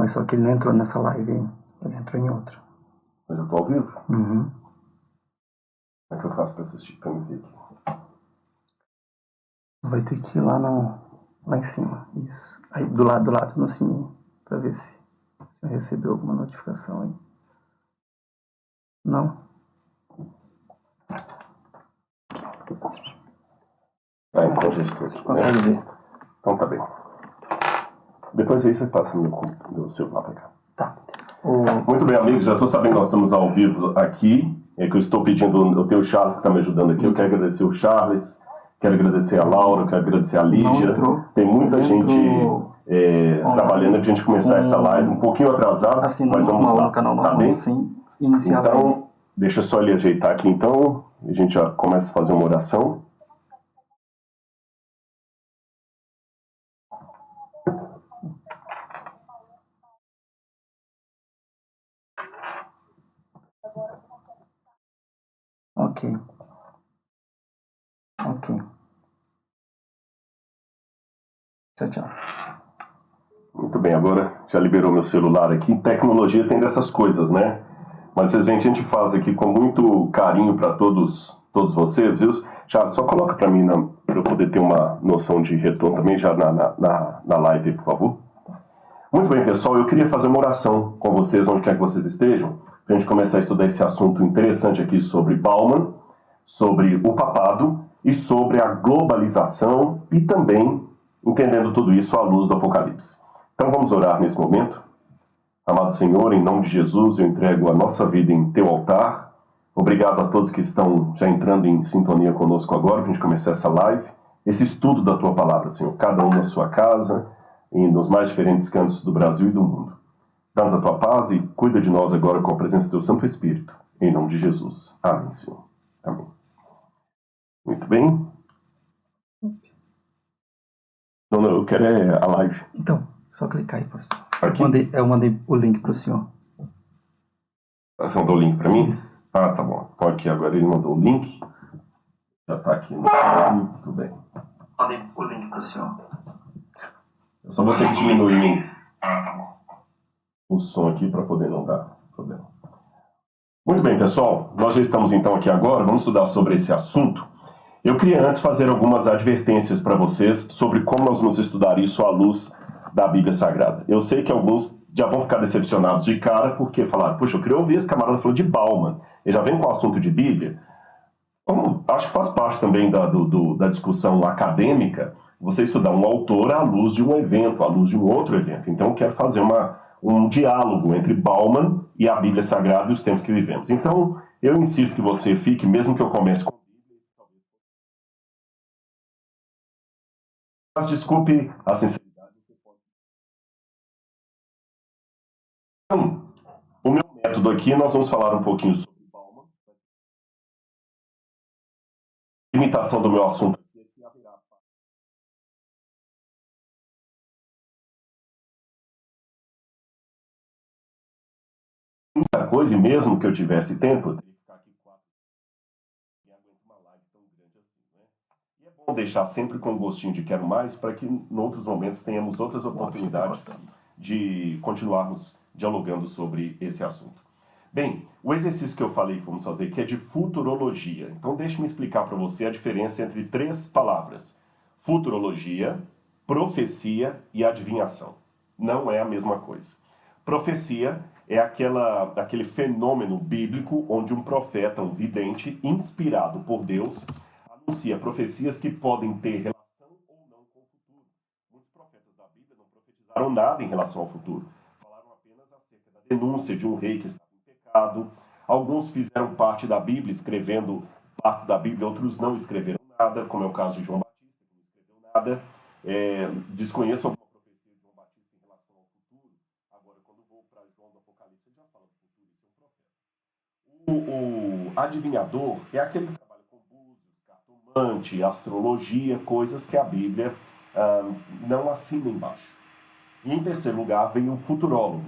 mas só que ele não entrou nessa live aí. Ele entrou em outra. Mas eu tô ao vivo? Uhum. Como é que eu faço pra assistir? Pra me ver aqui. Vai ter que ir lá em cima. Isso. Aí do lado no sininho. Pra ver se recebeu alguma notificação aí. Não? Então já estou aqui, Consegue ver? Então tá bem. Depois aí você passa meu celular pra cá. Tá. Muito bem, amigos, já estou sabendo que nós estamos ao vivo aqui. É que eu estou pedindo, eu tenho o Charles que está me ajudando aqui. Eu quero agradecer o Charles, quero agradecer a Laura, quero agradecer a Lígia. Tem muita gente trabalhando para a gente começar essa live um pouquinho atrasado, mas vamos lá. No canal Tá bem? Sem iniciar então, deixa eu só ele ajeitar aqui então. A gente já começa a fazer uma oração. Ok. Tchau. Muito bem, agora já liberou meu celular aqui. Tecnologia tem dessas coisas, né? Mas vocês veem que a gente faz aqui com muito carinho para todos vocês, viu? Já só coloca para mim, para eu poder ter uma noção de retorno também já na live, por favor. Muito bem, pessoal, eu queria fazer uma oração com vocês, onde quer que vocês estejam, para a gente começar a estudar esse assunto interessante aqui sobre Bauman, sobre o papado e sobre a globalização e também entendendo tudo isso à luz do Apocalipse. Então vamos orar nesse momento. Amado Senhor, em nome de Jesus, eu entrego a nossa vida em Teu altar. Obrigado a todos que estão já entrando em sintonia conosco agora, para a gente começar essa live, esse estudo da Tua Palavra, Senhor, cada um na sua casa e nos mais diferentes cantos do Brasil e do mundo. Dá-nos a Tua paz e cuida de nós agora com a presença do Teu Santo Espírito. Em nome de Jesus. Amém, Senhor. Amém. Muito bem. Não, eu quero a live. Então, só clicar aí, pastor. Aqui? Eu mandei o link pro senhor. Você mandou o link pra mim? Isso. Ah, tá bom. Então aqui agora ele mandou o link. Já tá aqui no canal. Tudo bem. Mandei o link pro senhor. Eu só vou ter que diminuir o som aqui para poder não dar problema. Muito bem, pessoal. Nós já estamos então aqui agora. Vamos estudar sobre esse assunto. Eu queria antes fazer algumas advertências para vocês sobre como nós vamos estudar isso à luz da Bíblia Sagrada. Eu sei que alguns já vão ficar decepcionados de cara porque falaram, puxa, eu queria ouvir esse camarada falando de Bauman. Ele já vem com o assunto de Bíblia. Acho que faz parte também da discussão acadêmica você estudar um autor à luz de um evento, à luz de um outro evento. Então eu quero fazer um diálogo entre Bauman e a Bíblia Sagrada e os tempos que vivemos. Então eu insisto que você fique, mesmo que eu comece com mas desculpe a sinceridade. Então, o meu método aqui, nós vamos falar um pouquinho sobre Bauman. A limitação do meu assunto aqui é que haverá muita coisa, e mesmo que eu tivesse tempo, eu teria que ficar aqui 4 e aguento uma live tão grande assim, né? E é bom deixar sempre com um gostinho de quero mais, para que em outros momentos tenhamos outras oportunidades de continuarmos dialogando sobre esse assunto. Bem, o exercício que eu falei que vamos fazer aqui é de futurologia. Então deixe-me explicar para você a diferença entre 3 palavras. Futurologia, profecia e adivinhação. Não é a mesma coisa. Profecia é aquele fenômeno bíblico onde um profeta, um vidente, inspirado por Deus, anuncia profecias que podem ter relação ou não com o futuro. Muitos profetas da Bíblia não profetizaram nada em relação ao futuro. Falaram apenas acerca da denúncia de um rei que estava em pecado. Alguns fizeram parte da Bíblia, escrevendo partes da Bíblia, outros não escreveram nada, como é o caso de João Batista, que não escreveu nada. Desconheço alguma profecia de João Batista em relação ao futuro. Agora, quando vou para João do Apocalipse, ele já fala do futuro, isso é um profeta. O adivinhador é aquele que trabalha com búzios, cartomante, astrologia, coisas que a Bíblia não assina embaixo. E em terceiro lugar vem o futurólogo.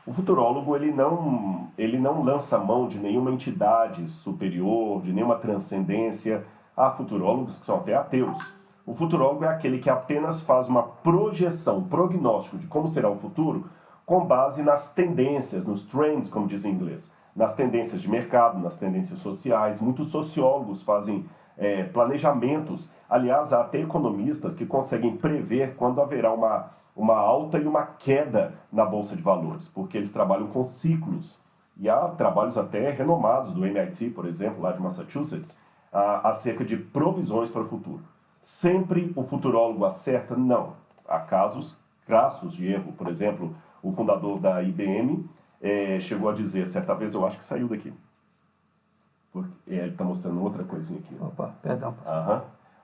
O futurólogo ele não lança mão de nenhuma entidade superior, de nenhuma transcendência. Há futurólogos que são até ateus. O futurólogo é aquele que apenas faz uma projeção, um prognóstico de como será o futuro, com base nas tendências, nos trends, como diz em inglês, nas tendências de mercado, nas tendências sociais. Muitos sociólogos fazem planejamentos. Aliás, há até economistas que conseguem prever quando haverá uma alta e uma queda na Bolsa de Valores, porque eles trabalham com ciclos. E há trabalhos até renomados do MIT, por exemplo, lá de Massachusetts, acerca de provisões para o futuro. Sempre o futurólogo acerta? Não. Há casos crassos de erro. Por exemplo, o fundador da IBM chegou a dizer, certa vez, eu acho que saiu daqui. Ele está mostrando outra coisinha aqui. Opa, perdão.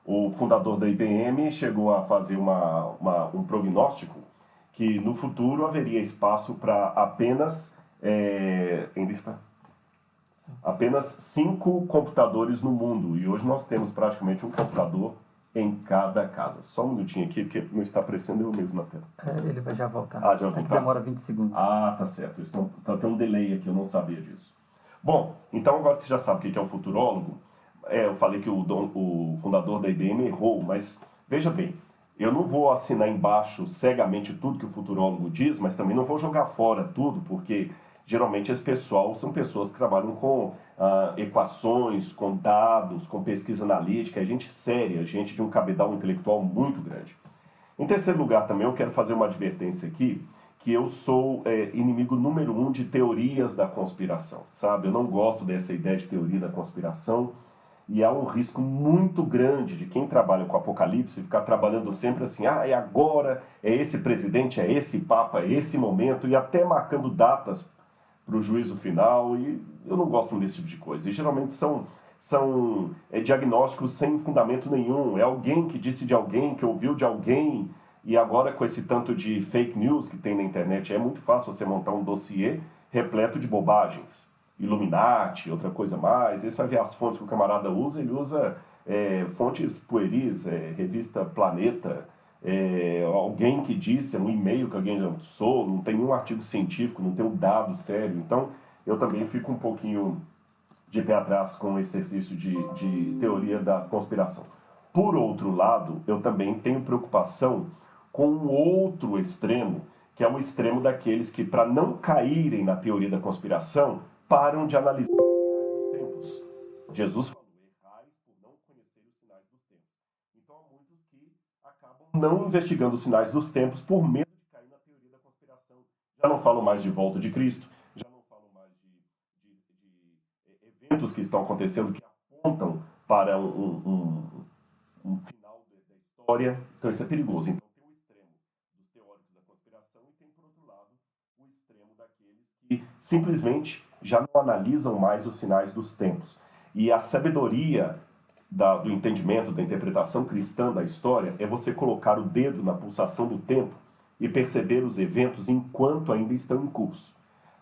O fundador da IBM chegou a fazer um prognóstico que no futuro haveria espaço para apenas 5 computadores no mundo. E hoje nós temos praticamente um computador em cada casa. Só um minutinho aqui, porque não está aparecendo eu mesmo na tela. Ele vai já voltar. Já vai voltar? Demora 20 segundos. Tá certo. Tá tendo um delay aqui, eu não sabia disso. Bom, então agora que você já sabe o que é um futurólogo, eu falei que o fundador da IBM errou, mas veja bem, eu não vou assinar embaixo cegamente tudo que o futurólogo diz, mas também não vou jogar fora tudo, porque geralmente esse pessoal são pessoas que trabalham com equações, com dados, com pesquisa analítica, gente séria, gente de um cabedal intelectual muito grande. Em terceiro lugar também eu quero fazer uma advertência aqui, que eu sou inimigo número 1 de teorias da conspiração, sabe? Eu não gosto dessa ideia de teoria da conspiração, e há um risco muito grande de quem trabalha com Apocalipse ficar trabalhando sempre assim, é agora, é esse presidente, é esse papa, é esse momento, e até marcando datas para o juízo final, e eu não gosto desse tipo de coisa. E geralmente são diagnósticos sem fundamento nenhum, é alguém que disse de alguém, que ouviu de alguém, e agora com esse tanto de fake news que tem na internet, é muito fácil você montar um dossiê repleto de bobagens. Illuminati, outra coisa mais. Aí você vai ver as fontes que o camarada usa, ele usa fontes pueris, revista Planeta, alguém que disse, um e-mail que alguém lançou, não tem nenhum artigo científico, não tem um dado sério. Então, eu também fico um pouquinho de pé atrás com esse exercício de teoria da conspiração. Por outro lado, eu também tenho preocupação com o outro extremo, que é o extremo daqueles que, para não caírem na teoria da conspiração, param de analisar os tempos. Jesus falou, errais por não conhecer os sinais dos tempos. Então há muitos que acabam não investigando os sinais dos tempos por medo de cair na teoria da conspiração. Já não falo mais de volta de Cristo, já não falo mais de eventos que estão acontecendo que apontam para um final da história. Então isso é perigoso. Então tem o extremo dos teóricos da conspiração e tem, por outro lado, o extremo daqueles que simplesmente já não analisam mais os sinais dos tempos. E a sabedoria do entendimento, da interpretação cristã da história é você colocar o dedo na pulsação do tempo e perceber os eventos enquanto ainda estão em curso.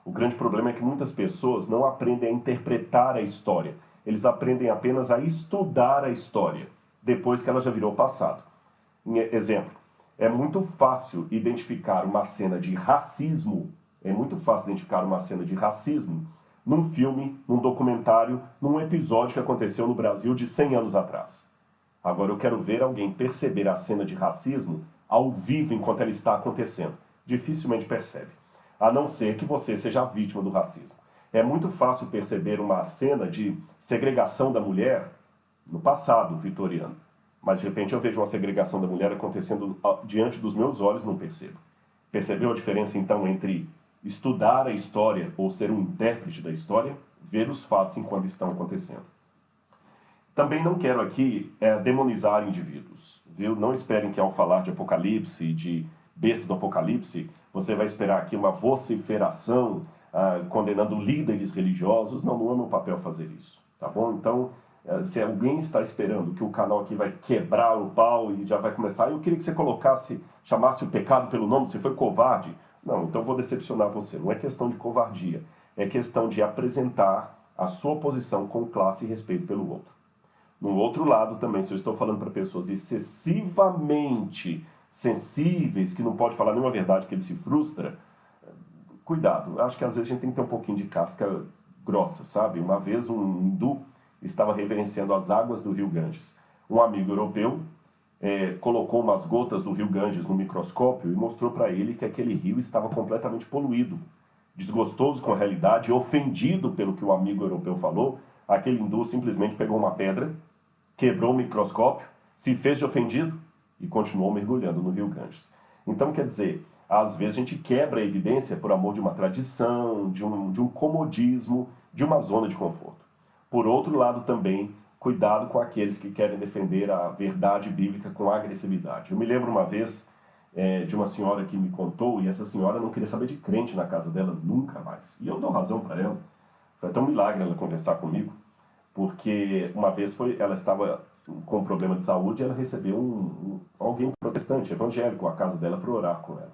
O grande problema é que muitas pessoas não aprendem a interpretar a história. Eles aprendem apenas a estudar a história, depois que ela já virou passado. Exemplo, é muito fácil identificar uma cena de racismo, num filme, num documentário, num episódio que aconteceu no Brasil de 100 anos atrás. Agora eu quero ver alguém perceber a cena de racismo ao vivo enquanto ela está acontecendo. Dificilmente percebe, a não ser que você seja a vítima do racismo. É muito fácil perceber uma cena de segregação da mulher no passado vitoriano, mas de repente eu vejo uma segregação da mulher acontecendo diante dos meus olhos, não percebo. Percebeu a diferença então entre estudar a história ou ser um intérprete da história? Ver os fatos enquanto estão acontecendo. Também não quero aqui demonizar indivíduos, viu? Não esperem que ao falar de Apocalipse, de besta do Apocalipse, você vai esperar aqui uma vociferação condenando líderes religiosos. Não é meu papel fazer isso, tá bom? Então, se alguém está esperando que o canal aqui vai quebrar o pau e já vai começar, eu queria que você chamasse o pecado pelo nome, você foi covarde. Não, então eu vou decepcionar você. Não é questão de covardia, é questão de apresentar a sua posição com classe e respeito pelo outro. No outro lado também, se eu estou falando para pessoas excessivamente sensíveis, que não pode falar nenhuma verdade, que ele se frustra, cuidado. Acho que às vezes a gente tem que ter um pouquinho de casca grossa, sabe? Uma vez um hindu estava reverenciando as águas do rio Ganges. Um amigo europeu colocou umas gotas do rio Ganges no microscópio e mostrou para ele que aquele rio estava completamente poluído. Desgostoso com a realidade, ofendido pelo que o amigo europeu falou, aquele hindu simplesmente pegou uma pedra, quebrou o microscópio, se fez de ofendido e continuou mergulhando no rio Ganges. Então, quer dizer, às vezes a gente quebra a evidência por amor de uma tradição, de um comodismo, de uma zona de conforto. Por outro lado também, cuidado com aqueles que querem defender a verdade bíblica com agressividade. Eu me lembro uma vez de uma senhora que me contou, e essa senhora não queria saber de crente na casa dela nunca mais. E eu dou razão para ela. Foi até um milagre ela conversar comigo, porque uma vez ela estava com um problema de saúde e ela recebeu alguém protestante, evangélico, à casa dela para orar com ela.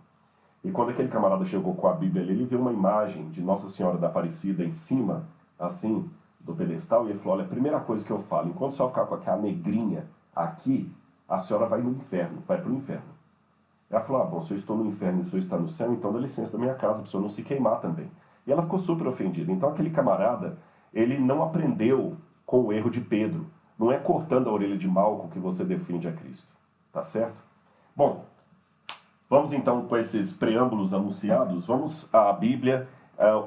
E quando aquele camarada chegou com a Bíblia ali, ele viu uma imagem de Nossa Senhora da Aparecida em cima, assim, do pedestal, e ele falou: olha, a primeira coisa que eu falo, enquanto a senhora ficar com aquela negrinha aqui, a senhora vai no inferno, vai para o inferno. Ela falou: ah, bom, se eu estou no inferno e o senhor está no céu, então dá licença da minha casa, para o senhor não se queimar também. E ela ficou super ofendida. Então aquele camarada, ele não aprendeu com o erro de Pedro. Não é cortando a orelha de Malco que você defende a Cristo. Tá certo? Bom, vamos então com esses preâmbulos anunciados, vamos à Bíblia,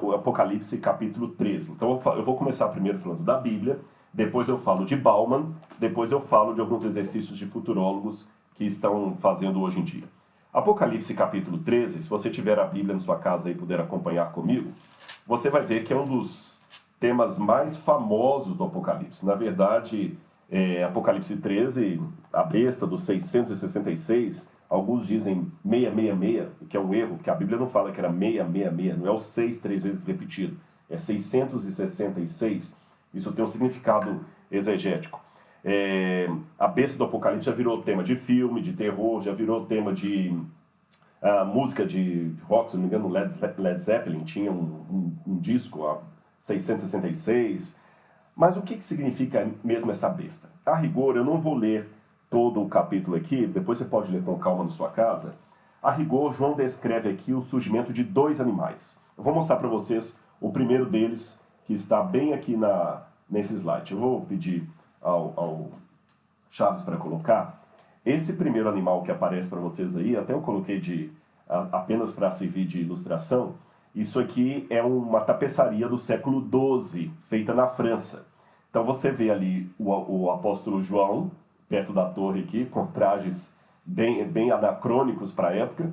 o Apocalipse capítulo 13. Então eu vou começar primeiro falando da Bíblia, depois eu falo de Bauman, depois eu falo de alguns exercícios de futurólogos que estão fazendo hoje em dia. Apocalipse capítulo 13, se você tiver a Bíblia na sua casa e puder acompanhar comigo, você vai ver que é um dos temas mais famosos do Apocalipse. Na verdade, Apocalipse 13, a besta dos 666, alguns dizem 666, que é um erro, que a Bíblia não fala que era 666, não é o 6 3 vezes repetido, é 666. Isso tem um significado exegético. A besta do Apocalipse já virou tema de filme, de terror, já virou tema de música de rock, se não me engano, Led Zeppelin tinha um disco, 666. Mas o que significa mesmo essa besta? A rigor, eu não vou ler todo o capítulo aqui, depois você pode ler com calma na sua casa. A rigor, João descreve aqui o surgimento de dois animais. Eu vou mostrar para vocês o primeiro deles, que está bem aqui nesse slide. Eu vou pedir ao Chaves para colocar. Esse primeiro animal que aparece para vocês aí, até eu coloquei apenas para servir de ilustração. Isso aqui é uma tapeçaria do século XII, feita na França. Então você vê ali o apóstolo João, perto da torre aqui, com trajes bem anacrônicos para a época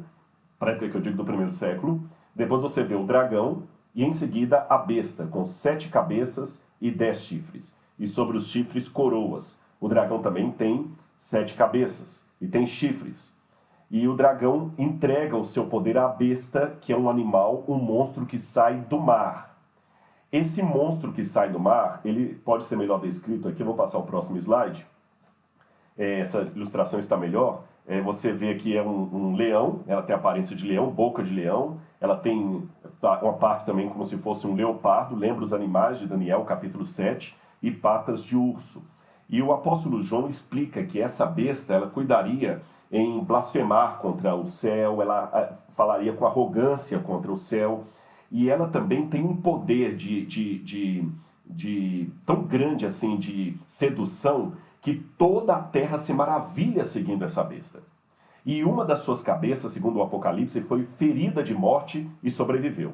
que eu digo do primeiro século. Depois você vê o dragão e em seguida a besta, com 7 cabeças e 10 chifres. E sobre os chifres, coroas. O dragão também tem 7 cabeças e tem chifres. E o dragão entrega o seu poder à besta, que é um animal, um monstro que sai do mar. Esse monstro que sai do mar, ele pode ser melhor descrito aqui, eu vou passar o próximo slide. Essa ilustração está melhor. Você vê que é um leão, ela tem aparência de leão, boca de leão, ela tem uma parte também como se fosse um leopardo, lembra os animais de Daniel, capítulo 7, e patas de urso. E o apóstolo João explica que essa besta, ela cuidaria em blasfemar contra o céu, ela falaria com arrogância contra o céu, e ela também tem um poder tão grande assim de sedução, que toda a terra se maravilha seguindo essa besta. E uma das suas cabeças, segundo o Apocalipse, foi ferida de morte e sobreviveu.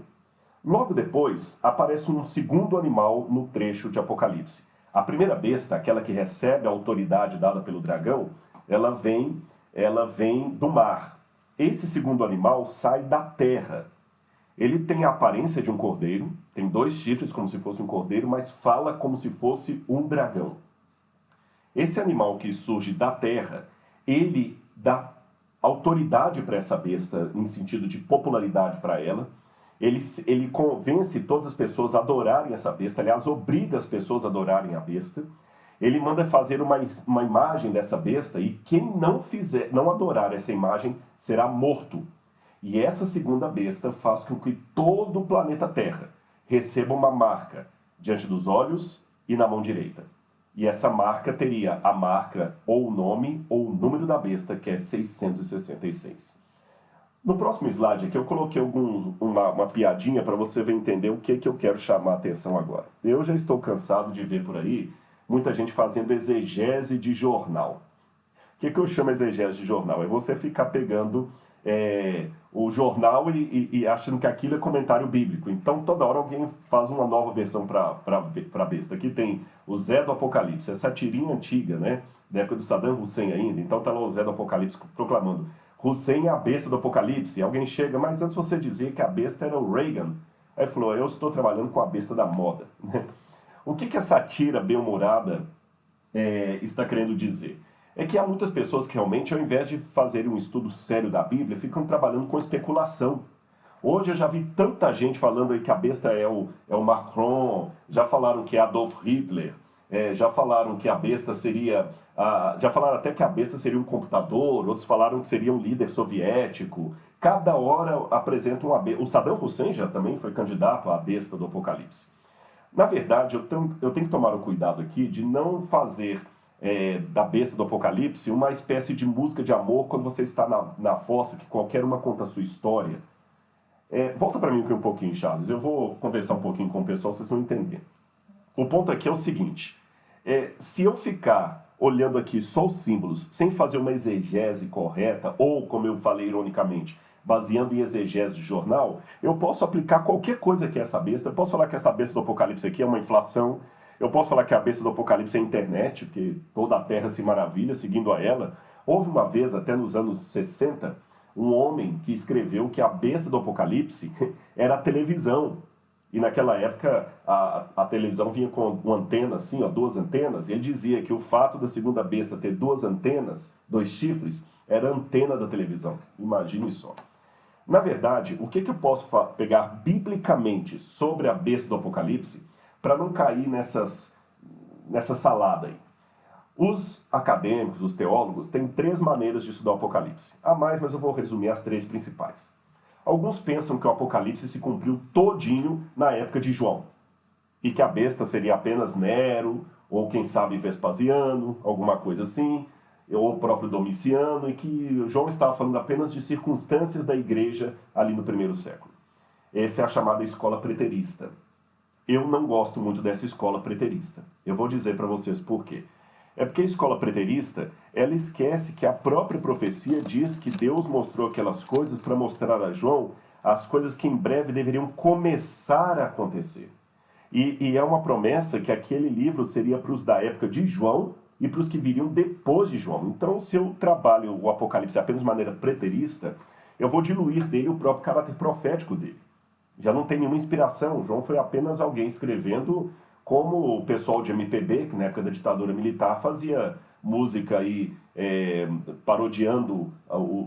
Logo depois, aparece um segundo animal no trecho de Apocalipse. A primeira besta, aquela que recebe a autoridade dada pelo dragão, ela vem do mar. Esse segundo animal sai da terra. Ele tem a aparência de um cordeiro, tem 2 chifres como se fosse um cordeiro, mas fala como se fosse um dragão. Esse animal que surge da terra, ele dá autoridade para essa besta, em sentido de popularidade para ela. Ele convence todas as pessoas a adorarem essa besta, aliás, obriga as pessoas a adorarem a besta. Ele manda fazer uma imagem dessa besta e quem não adorar essa imagem será morto. E essa segunda besta faz com que todo o planeta Terra receba uma marca diante dos olhos e na mão direita. E essa marca teria a marca ou o nome ou o número da besta, que é 666. No próximo slide aqui eu coloquei uma piadinha para você entender o que eu quero chamar a atenção agora. Eu já estou cansado de ver por aí muita gente fazendo exegese de jornal. que eu chamo exegese de jornal? É você ficar pegando o jornal e achando que aquilo é comentário bíblico. Então, toda hora alguém faz uma nova versão para besta. Aqui tem o Zé do Apocalipse, essa tirinha antiga, né? Da época do Saddam Hussein ainda. Então tá lá o Zé do Apocalipse proclamando: Hussein é a besta do Apocalipse. E alguém chega, mas antes você dizia que a besta era o Reagan. Aí falou: eu estou trabalhando com a besta da moda. O que essa tira bem-humorada está querendo dizer? É que há muitas pessoas que realmente, ao invés de fazerem um estudo sério da Bíblia, ficam trabalhando com especulação. Hoje eu já vi tanta gente falando aí que a besta é o Macron, já falaram que é Adolf Hitler, já falaram que a besta seria... já falaram até que a besta seria um computador, outros falaram que seria um líder soviético. Cada hora apresentam uma besta. O Saddam Hussein já também foi candidato à besta do Apocalipse. Na verdade, eu tenho que tomar o cuidado aqui de não fazer da besta do Apocalipse uma espécie de música de amor quando você está na fossa, que qualquer uma conta a sua história. Volta para mim aqui um pouquinho, Charles. Eu vou conversar um pouquinho com o pessoal, vocês vão entender. O ponto aqui é o seguinte. Se eu ficar olhando aqui só os símbolos, sem fazer uma exegese correta, ou, como eu falei ironicamente, baseando em exegese de jornal, eu posso aplicar qualquer coisa que é essa besta. Eu posso falar que essa besta do Apocalipse aqui é uma inflação. Eu posso falar que a besta do Apocalipse é a internet, porque toda a Terra se maravilha seguindo a ela. Houve uma vez, até nos anos 60, um homem que escreveu que a besta do Apocalipse era a televisão. E naquela época a televisão vinha com uma antena assim, duas antenas. E ele dizia que o fato da segunda besta ter duas antenas, dois chifres, era a antena da televisão. Imagine só. Na verdade, o que eu posso pegar biblicamente sobre a besta do Apocalipse para não cair nessa salada aí? Os acadêmicos, os teólogos, têm 3 maneiras de estudar o Apocalipse. Há mais, mas eu vou resumir as 3 principais. Alguns pensam que o Apocalipse se cumpriu todinho na época de João, e que a besta seria apenas Nero, ou quem sabe Vespasiano, alguma coisa assim, ou o próprio Domiciano, e que João estava falando apenas de circunstâncias da igreja ali no primeiro século. Essa é a chamada escola preterista. Eu não gosto muito dessa escola preterista. Eu vou dizer para vocês por quê. É porque a escola preterista, ela esquece que a própria profecia diz que Deus mostrou aquelas coisas para mostrar a João as coisas que em breve deveriam começar a acontecer. E é uma promessa que aquele livro seria para os da época de João e para os que viriam depois de João. Então, se eu trabalho o Apocalipse apenas de maneira preterista, eu vou diluir dele o próprio caráter profético dele. Já não tem nenhuma inspiração. João foi apenas alguém escrevendo como o pessoal de MPB, que na época da ditadura militar fazia música e parodiando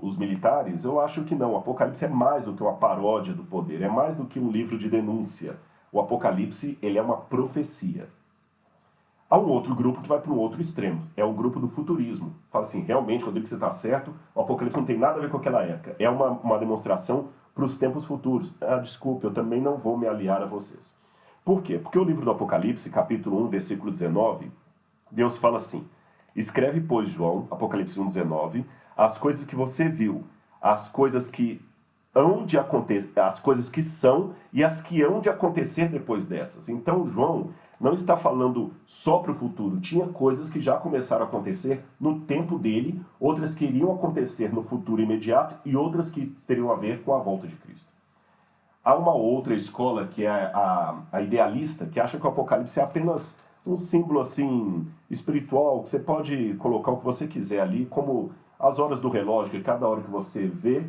os militares. Eu acho que não. O Apocalipse é mais do que uma paródia do poder, é mais do que um livro de denúncia. O Apocalipse, ele é uma profecia. Há um outro grupo que vai para um outro extremo, é o grupo do futurismo. Fala assim, realmente, Rodrigo, você está certo, o Apocalipse não tem nada a ver com aquela época. É uma demonstração para os tempos futuros. Desculpe, eu também não vou me aliar a vocês. Por quê? Porque o livro do Apocalipse, capítulo 1, versículo 19, Deus fala assim: escreve, pois, João, Apocalipse 1, 19, as coisas que você viu, as coisas que hão de acontecer, as coisas que são e as que hão de acontecer depois dessas. Então, João não está falando só para o futuro. Tinha coisas que já começaram a acontecer no tempo dele, outras que iriam acontecer no futuro imediato e outras que teriam a ver com a volta de Cristo. Há uma outra escola, que é a idealista, que acha que o Apocalipse é apenas um símbolo assim espiritual, que você pode colocar o que você quiser ali, como as horas do relógio, que cada hora que você vê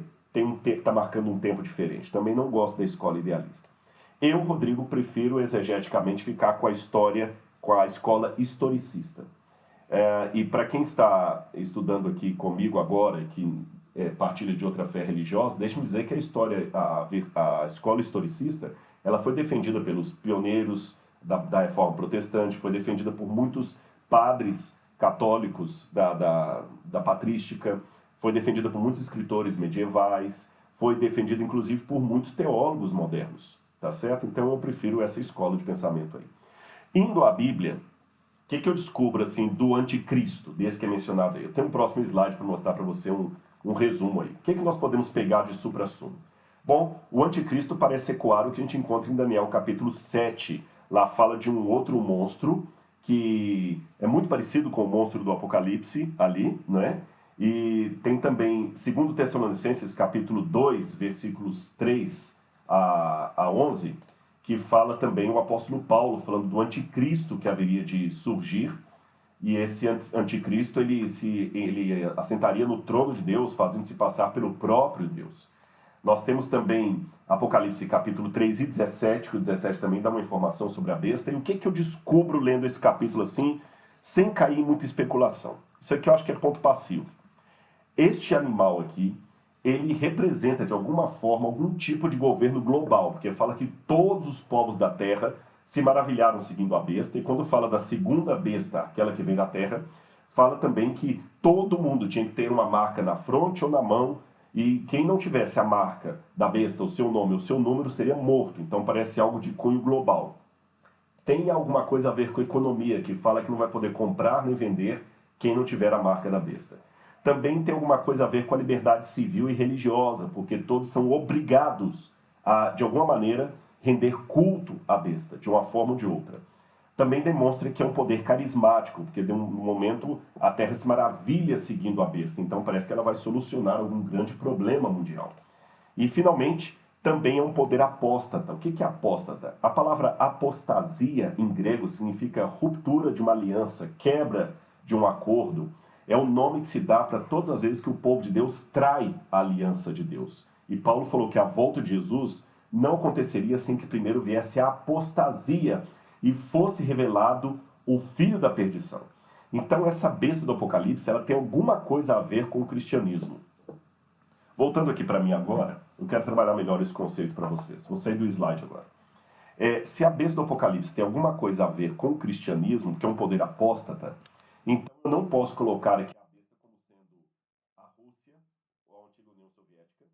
está marcando um tempo diferente. Também não gosto da escola idealista. Eu, Rodrigo, prefiro exegeticamente ficar com a história, com a escola historicista. E para quem está estudando aqui comigo agora, que partilha de outra fé religiosa, deixe-me dizer que a escola historicista, ela foi defendida pelos pioneiros da Reforma Protestante, foi defendida por muitos padres católicos da patrística, foi defendida por muitos escritores medievais, foi defendida inclusive por muitos teólogos modernos, tá certo? Então eu prefiro essa escola de pensamento aí. Indo à Bíblia, o que eu descubro assim do anticristo, desse que é mencionado aí? Eu tenho um próximo slide para mostrar para você um resumo aí. O que nós podemos pegar de supra-sumo? Bom, o anticristo parece ecoar o que a gente encontra em Daniel capítulo 7. Lá fala de um outro monstro que é muito parecido com o monstro do Apocalipse ali, não é? E tem também 2 Tessalonicenses, capítulo 2, versículos 3 a 11, que fala também o apóstolo Paulo, falando do anticristo que haveria de surgir. E esse anticristo, ele assentaria no trono de Deus, fazendo-se passar pelo próprio Deus. Nós temos também Apocalipse capítulo 3 e 17, que o 17 também dá uma informação sobre a besta. E o que eu descubro lendo esse capítulo assim, sem cair em muita especulação? Isso aqui eu acho que é ponto passivo. Este animal aqui, ele representa de alguma forma algum tipo de governo global, porque fala que todos os povos da terra se maravilharam seguindo a besta, e quando fala da segunda besta, aquela que vem da terra, fala também que todo mundo tinha que ter uma marca na fronte ou na mão, e quem não tivesse a marca da besta, o seu nome, o seu número, seria morto. Então parece algo de cunho global. Tem alguma coisa a ver com economia, que fala que não vai poder comprar nem vender quem não tiver a marca da besta. Também tem alguma coisa a ver com a liberdade civil e religiosa, porque todos são obrigados a, de alguma maneira, render culto à besta, de uma forma ou de outra. Também demonstra que é um poder carismático, porque de um momento a Terra se maravilha seguindo a besta, então parece que ela vai solucionar algum grande problema mundial. E, finalmente, também é um poder apóstata. O que é apóstata? A palavra apostasia, em grego, significa ruptura de uma aliança, quebra de um acordo. É o nome que se dá para todas as vezes que o povo de Deus trai a aliança de Deus. E Paulo falou que a volta de Jesus não aconteceria sem que primeiro viesse a apostasia e fosse revelado o filho da perdição. Então essa besta do Apocalipse, ela tem alguma coisa a ver com o cristianismo. Voltando aqui para mim agora, eu quero trabalhar melhor esse conceito para vocês. Vou sair do slide agora. Se a besta do Apocalipse tem alguma coisa a ver com o cristianismo, que é um poder apóstata, então eu não posso colocar aqui a besta como sendo a Rússia ou a antiga União Soviética.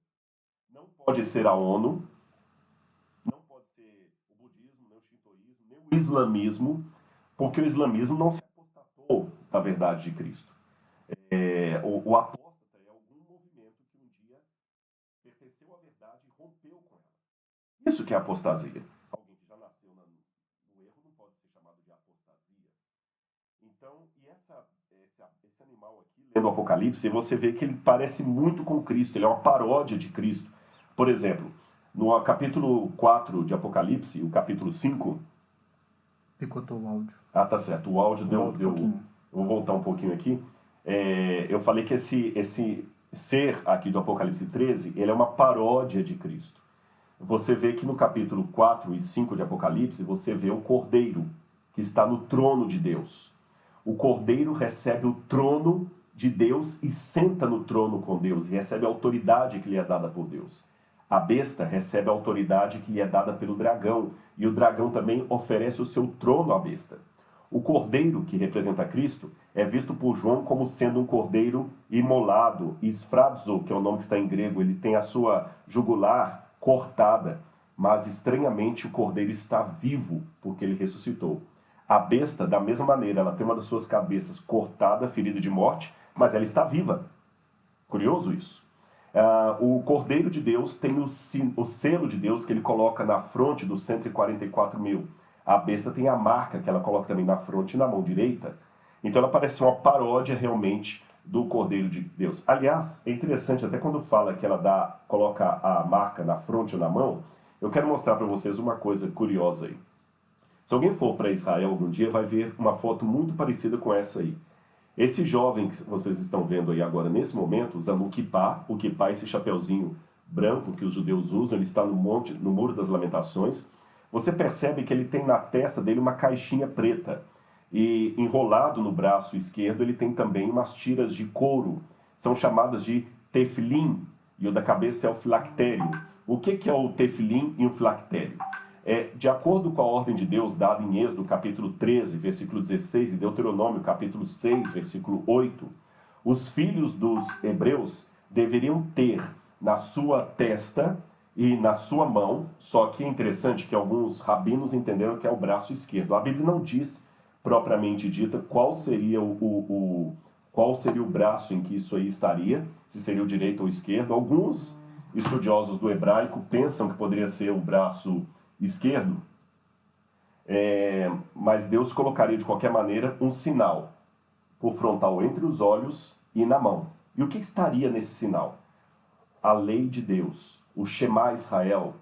Não pode ser a ONU, não pode ser o budismo, nem o shintoísmo, nem o islamismo, porque o islamismo não se apostatou da verdade de Cristo. O apóstata é algum movimento que um dia pertenceu à verdade e rompeu com ela. Isso que é apostasia. Alguém que já nasceu no erro não pode ser chamado de apostasia. Então, esse animal aqui, lendo o Apocalipse, você vê que ele parece muito com Cristo, ele é uma paródia de Cristo. Por exemplo, no capítulo 4 de Apocalipse, o capítulo 5... Picotou o áudio. Ah, tá certo, o áudio deu... Eu vou voltar um pouquinho aqui. Eu falei que esse ser aqui do Apocalipse 13, ele é uma paródia de Cristo. Você vê que no capítulo 4 e 5 de Apocalipse, você vê o Cordeiro, que está no trono de Deus. O Cordeiro recebe o trono de Deus e senta no trono com Deus, e recebe a autoridade que lhe é dada por Deus. A besta recebe a autoridade que lhe é dada pelo dragão, e o dragão também oferece o seu trono à besta. O cordeiro, que representa Cristo, é visto por João como sendo um cordeiro imolado, esfrazo, que é o nome que está em grego, ele tem a sua jugular cortada, mas estranhamente o cordeiro está vivo, porque ele ressuscitou. A besta, da mesma maneira, ela tem uma das suas cabeças cortada, ferida de morte, mas ela está viva. Curioso isso. O Cordeiro de Deus tem o selo de Deus que ele coloca na fronte dos 144 mil. A besta tem a marca que ela coloca também na fronte e na mão direita. Então ela parece uma paródia realmente do Cordeiro de Deus. Aliás, é interessante, até quando fala que ela coloca a marca na fronte ou na mão, eu quero mostrar para vocês uma coisa curiosa aí. Se alguém for para Israel algum dia, vai ver uma foto muito parecida com essa aí. Esse jovem que vocês estão vendo aí agora, nesse momento, usando o kippá, esse chapeuzinho branco que os judeus usam, ele está no Muro das Lamentações. Você percebe que ele tem na testa dele uma caixinha preta. E enrolado no braço esquerdo, ele tem também umas tiras de couro. São chamadas de tefilim, e o da cabeça é o filactério. O que é o tefilim e o filactério? De acordo com a ordem de Deus dada em Êxodo, capítulo 13, versículo 16, e Deuteronômio, capítulo 6, versículo 8, os filhos dos hebreus deveriam ter na sua testa e na sua mão, só que é interessante que alguns rabinos entenderam que é o braço esquerdo. A Bíblia não diz, propriamente dita, qual seria o braço em que isso aí estaria, se seria o direito ou o esquerdo. Alguns estudiosos do hebraico pensam que poderia ser o braço esquerdo, mas Deus colocaria de qualquer maneira um sinal por frontal entre os olhos e na mão. E o que estaria nesse sinal? A lei de Deus, o Shema Israel,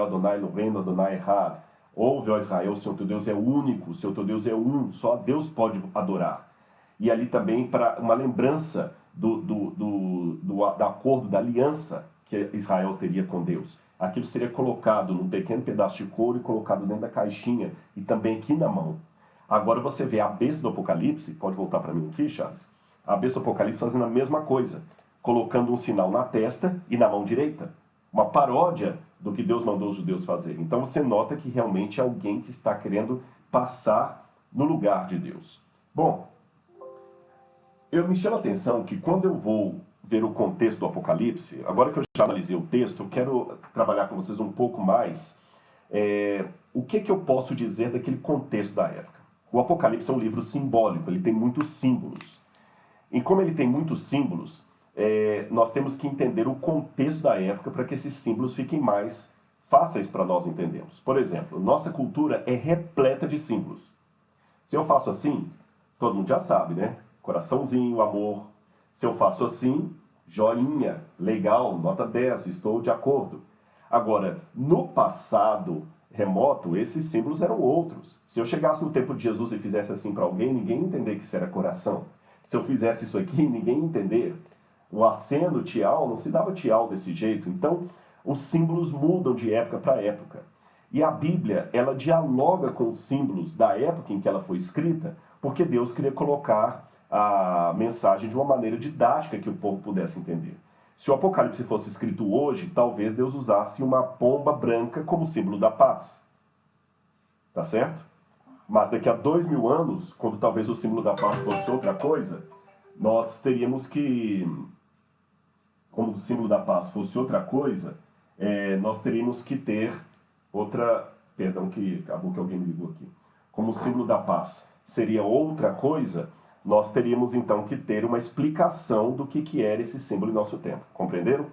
Adonai Eloheinu, Adonai Echad. Ouve, ó Israel, o Senhor teu Deus é único, o Senhor teu Deus é um, só Deus pode adorar. E ali também para uma lembrança do acordo, da aliança que Israel teria com Deus. Aquilo seria colocado num pequeno pedaço de couro e colocado dentro da caixinha e também aqui na mão. Agora você vê a besta do Apocalipse, pode voltar para mim aqui, Charles? A besta do Apocalipse fazendo a mesma coisa, colocando um sinal na testa e na mão direita. Uma paródia do que Deus mandou os judeus fazerem. Então você nota que realmente é alguém que está querendo passar no lugar de Deus. Bom, eu me chamo a atenção que quando eu vou ver o contexto do Apocalipse, agora que eu já analisei o texto, eu quero trabalhar com vocês um pouco mais o que eu posso dizer daquele contexto da época. O Apocalipse é um livro simbólico, ele tem muitos símbolos. E como ele tem muitos símbolos, nós temos que entender o contexto da época para que esses símbolos fiquem mais fáceis para nós entendermos. Por exemplo, nossa cultura é repleta de símbolos. Se eu faço assim, todo mundo já sabe, né? Coraçãozinho, amor. Se eu faço assim, joinha, legal, nota 10, estou de acordo. Agora, no passado remoto, esses símbolos eram outros. Se eu chegasse no tempo de Jesus e fizesse assim para alguém, ninguém ia entender que isso era coração. Se eu fizesse isso aqui, ninguém ia entender. O aceno, tchau, não se dava tchau desse jeito. Então, os símbolos mudam de época para época. E a Bíblia, ela dialoga com os símbolos da época em que ela foi escrita, porque Deus queria colocar a mensagem de uma maneira didática que o povo pudesse entender. Se o Apocalipse fosse escrito hoje, talvez Deus usasse uma pomba branca como símbolo da paz. Tá certo? Mas daqui a 2000 anos, quando talvez o símbolo da paz fosse outra coisa, nós teríamos que... Como o símbolo da paz fosse outra coisa, nós teríamos que ter outra... Perdão, que acabou que alguém me ligou aqui. Como o símbolo da paz seria outra coisa, nós teríamos então que ter uma explicação do que era esse símbolo em nosso tempo. Compreenderam?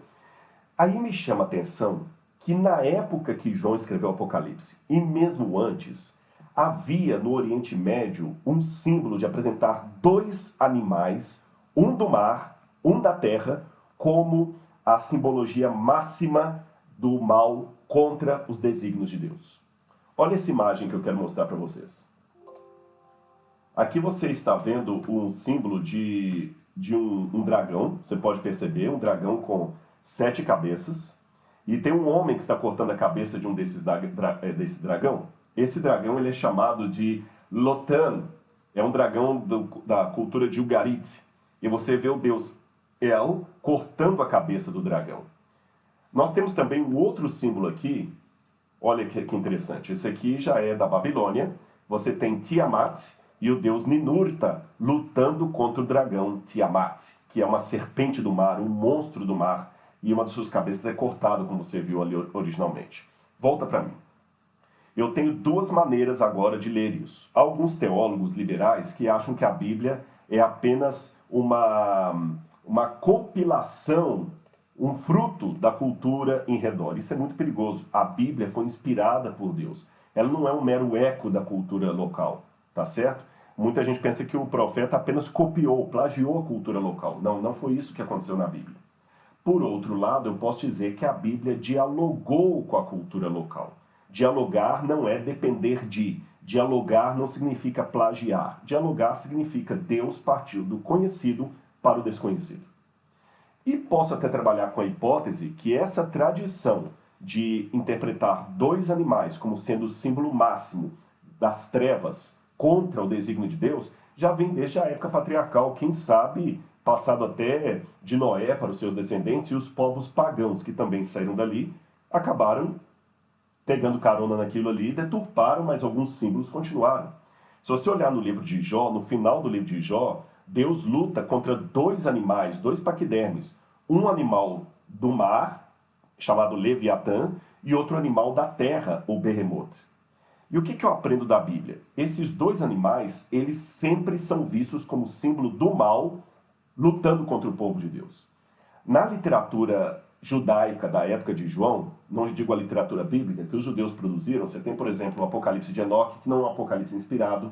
Aí me chama a atenção que na época que João escreveu o Apocalipse, e mesmo antes, havia no Oriente Médio um símbolo de apresentar dois animais, um do mar, um da terra, como a simbologia máxima do mal contra os desígnios de Deus. Olha essa imagem que eu quero mostrar para vocês. Aqui você está vendo um símbolo de um dragão, você pode perceber, um dragão com 7 cabeças, e tem um homem que está cortando a cabeça de um desse dragão. Esse dragão ele é chamado de Lotan, é um dragão da cultura de Ugarit, e você vê o deus El cortando a cabeça do dragão. Nós temos também um outro símbolo aqui, olha que interessante, esse aqui já é da Babilônia, você tem Tiamat, e o deus Ninurta lutando contra o dragão Tiamat, que é uma serpente do mar, um monstro do mar, e uma de suas cabeças é cortada, como você viu ali originalmente. Volta para mim. Eu tenho duas maneiras agora de ler isso. Há alguns teólogos liberais que acham que a Bíblia é apenas uma compilação, um fruto da cultura em redor. Isso é muito perigoso. A Bíblia foi inspirada por Deus. Ela não é um mero eco da cultura local, tá certo? Muita gente pensa que o profeta apenas copiou, plagiou a cultura local. Não, não foi isso que aconteceu na Bíblia. Por outro lado, eu posso dizer que a Bíblia dialogou com a cultura local. Dialogar não é depender de. Dialogar não significa plagiar. Dialogar significa Deus partiu do conhecido para o desconhecido. E posso até trabalhar com a hipótese que essa tradição de interpretar dois animais como sendo o símbolo máximo das trevas contra o desígnio de Deus, já vem desde a época patriarcal, quem sabe passado até de Noé para os seus descendentes, e os povos pagãos que também saíram dali, acabaram pegando carona naquilo ali e deturparam, mas alguns símbolos continuaram. Se você olhar no livro de Jó, no final do livro de Jó, Deus luta contra dois animais, dois paquidermes, um animal do mar, chamado Leviatã, e outro animal da terra, o Behemoth. E o que eu aprendo da Bíblia? Esses dois animais, eles sempre são vistos como símbolo do mal, lutando contra o povo de Deus. Na literatura judaica da época de João, não digo a literatura bíblica, que os judeus produziram, você tem, por exemplo, o Apocalipse de Enoque, que não é um apocalipse inspirado,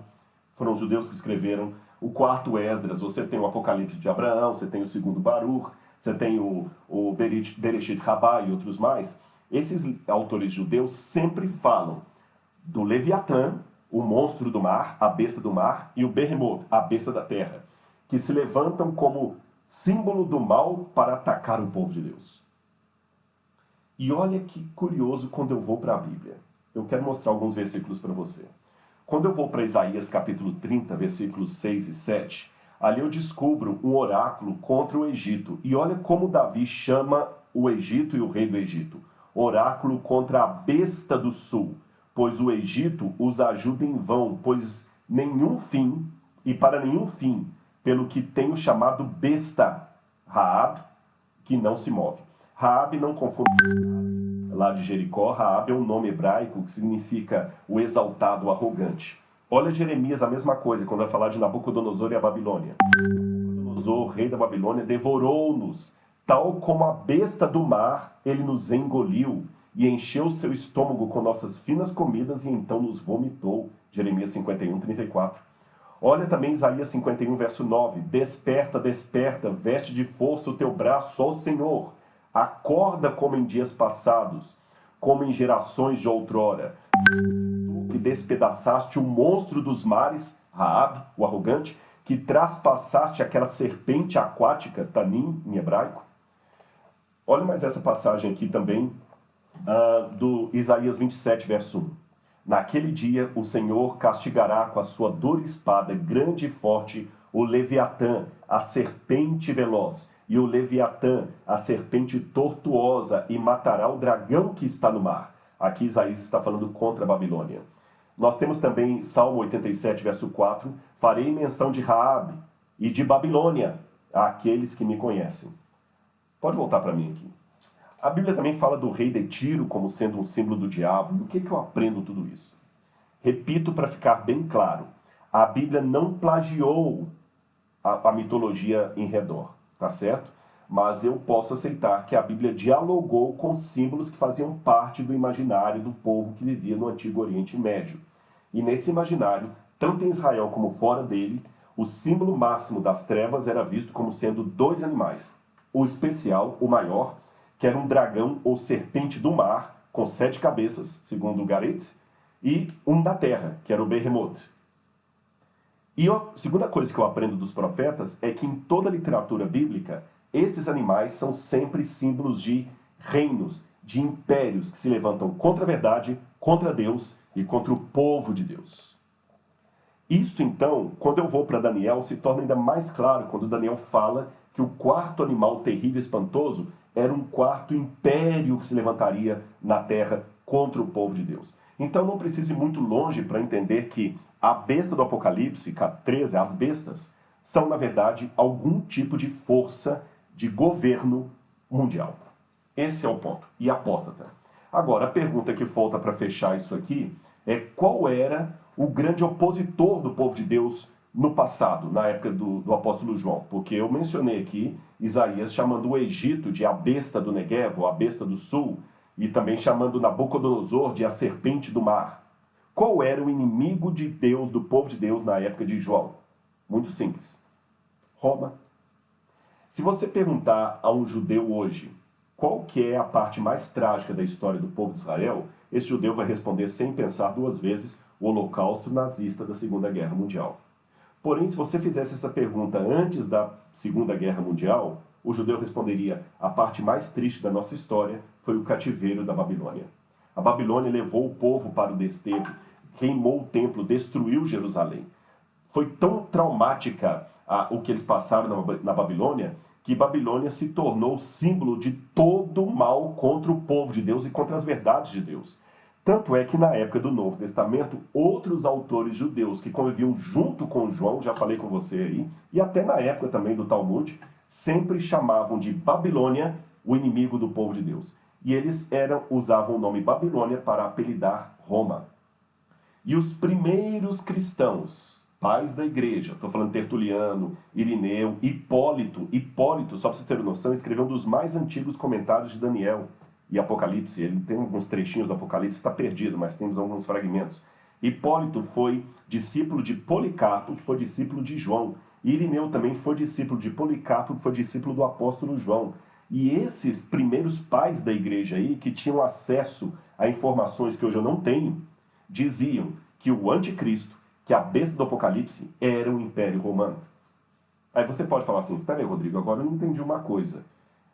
foram os judeus que escreveram. o quarto Esdras, você tem o Apocalipse de Abraão, você tem o segundo Baruch, você tem o Bereshit Rabbah e outros mais. Esses autores judeus sempre falam do Leviatã, o monstro do mar, a besta do mar, e o Behemoth, a besta da terra, que se levantam como símbolo do mal para atacar o povo de Deus. E olha que curioso quando eu vou para a Bíblia. Eu quero mostrar alguns versículos para você. Quando eu vou para Isaías capítulo 30, versículos 6 e 7, ali eu descubro um oráculo contra o Egito. E olha como Davi chama o Egito e o rei do Egito. Oráculo contra a besta do sul, pois o Egito os ajuda em vão, pois nenhum fim, e para nenhum fim, pelo que tenho chamado besta, Raab, que não se move. Raab não confunde lá de Jericó. Raab é um nome hebraico que significa o exaltado, o arrogante. Olha Jeremias, a mesma coisa, quando vai falar de Nabucodonosor e a Babilônia. Nabucodonosor, rei da Babilônia, devorou-nos, tal como a besta do mar, ele nos engoliu e encheu seu estômago com nossas finas comidas e então nos vomitou. Jeremias 51, 34. Olha também Isaías 51, verso 9. Desperta, desperta, veste de força o teu braço, ó Senhor. Acorda como em dias passados, como em gerações de outrora. Tu que despedaçaste o monstro dos mares, Raab, o arrogante, que traspassaste aquela serpente aquática, Tanim, em hebraico. Olha mais essa passagem aqui também, do Isaías 27, verso 1. Naquele dia o Senhor castigará com a sua dura espada, grande e forte, o Leviatã, a serpente veloz, e o Leviatã, a serpente tortuosa, e matará o dragão que está no mar. Aqui Isaías está falando contra a Babilônia. Nós temos também Salmo 87, verso 4. Farei menção de Raabe e de Babilônia àqueles que me conhecem. Pode voltar para mim aqui. A Bíblia também fala do rei de Tiro como sendo um símbolo do diabo. E o que eu aprendo tudo isso? Repito para ficar bem claro. A Bíblia não plagiou a mitologia em redor, tá certo? Mas eu posso aceitar que a Bíblia dialogou com símbolos que faziam parte do imaginário do povo que vivia no Antigo Oriente Médio. E nesse imaginário, tanto em Israel como fora dele, o símbolo máximo das trevas era visto como sendo dois animais. O especial, o maior, que era um dragão ou serpente do mar, com 7 cabeças, segundo o Garet, e um da terra, que era o Behemoth. E a segunda coisa que eu aprendo dos profetas é que em toda a literatura bíblica, esses animais são sempre símbolos de reinos, de impérios que se levantam contra a verdade, contra Deus e contra o povo de Deus. Isto, então, quando eu vou para Daniel, se torna ainda mais claro quando Daniel fala que o quarto animal terrível e espantoso era um quarto império que se levantaria na terra contra o povo de Deus. Então não precisa ir muito longe para entender que a besta do Apocalipse, 13, as bestas, são na verdade algum tipo de força de governo mundial. Esse é o ponto. E apóstata. Agora, a pergunta que falta para fechar isso aqui é qual era o grande opositor do povo de Deus no passado, na época do apóstolo João, porque eu mencionei aqui Isaías chamando o Egito de a besta do Negev, ou a besta do sul, e também chamando Nabucodonosor de a serpente do mar. Qual era o inimigo de Deus, do povo de Deus, na época de João? Muito simples. Roma. Se você perguntar a um judeu hoje qual que é a parte mais trágica da história do povo de Israel, esse judeu vai responder sem pensar duas vezes o holocausto nazista da Segunda Guerra Mundial. Porém, se você fizesse essa pergunta antes da Segunda Guerra Mundial, o judeu responderia: a parte mais triste da nossa história foi o cativeiro da Babilônia. A Babilônia levou o povo para o desterro, queimou o templo, destruiu Jerusalém. Foi tão traumática o que eles passaram na Babilônia, que Babilônia se tornou símbolo de todo o mal contra o povo de Deus e contra as verdades de Deus. Tanto é que na época do Novo Testamento, outros autores judeus que conviviam junto com João, já falei com você aí, e até na época também do Talmud, sempre chamavam de Babilônia o inimigo do povo de Deus. E eles usavam o nome Babilônia para apelidar Roma. E os primeiros cristãos, pais da igreja, estou falando Tertuliano, Irineu, Hipólito, só para você ter noção, escreveu um dos mais antigos comentários de Daniel e Apocalipse. Ele tem alguns trechinhos do Apocalipse, está perdido, mas temos alguns fragmentos. Hipólito foi discípulo de Policarpo, que foi discípulo de João. Irineu também foi discípulo de Policarpo, que foi discípulo do apóstolo João. E esses primeiros pais da igreja aí, que tinham acesso a informações que hoje eu não tenho, diziam que o anticristo, que a besta do Apocalipse, era o Império Romano. Aí você pode falar assim, espera aí, Rodrigo, agora eu não entendi uma coisa.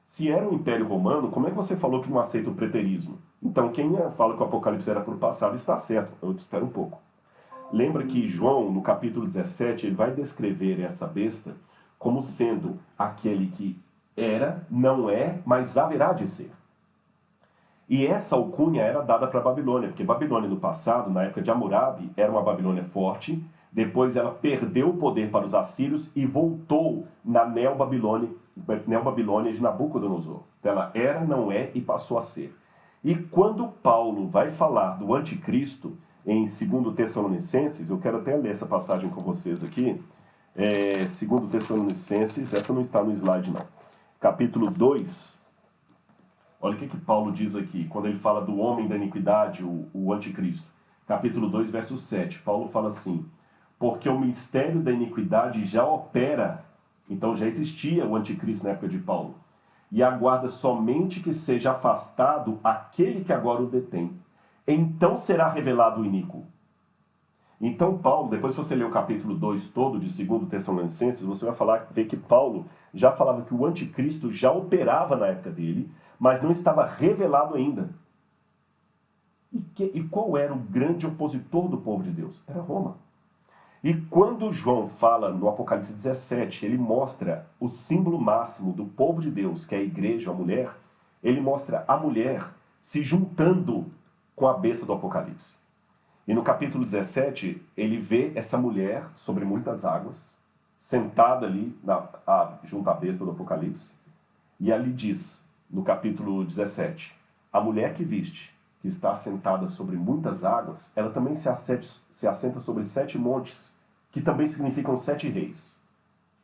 Se era o Império Romano, como é que você falou que não aceita o preterismo? Então quem fala que o Apocalipse era para o passado está certo. Eu te espero um pouco. Lembra que João, no capítulo 17, ele vai descrever essa besta como sendo aquele que era, não é, mas haverá de ser. E essa alcunha era dada para a Babilônia, porque Babilônia no passado, na época de Hammurabi, era uma Babilônia forte, depois ela perdeu o poder para os assírios e voltou na Neobabilônia de Nabucodonosor. Então ela era, não é e passou a ser. E quando Paulo vai falar do anticristo, em 2 Tessalonicenses, eu quero até ler essa passagem com vocês aqui, 2 Tessalonicenses, essa não está no slide não, capítulo 2, olha o que Paulo diz aqui, quando ele fala do homem da iniquidade, o anticristo. Capítulo 2, verso 7. Paulo fala assim, porque o mistério da iniquidade já opera, então já existia o anticristo na época de Paulo, e aguarda somente que seja afastado aquele que agora o detém. Então será revelado o iníquo. Então Paulo, depois se você ler o capítulo 2 todo de 2 Tessalonicenses, você vai ver que Paulo já falava que o anticristo já operava na época dele, mas não estava revelado ainda. E qual era o grande opositor do povo de Deus? Era Roma. E quando João fala no Apocalipse 17, ele mostra o símbolo máximo do povo de Deus, que é a igreja, a mulher, ele mostra a mulher se juntando com a besta do Apocalipse. E no capítulo 17, ele vê essa mulher sobre muitas águas, sentada ali junto à besta do Apocalipse, e ali diz, no capítulo 17, a mulher que viste, que está assentada sobre muitas águas, ela também se assenta sobre 7 montes, que também significam 7 reis.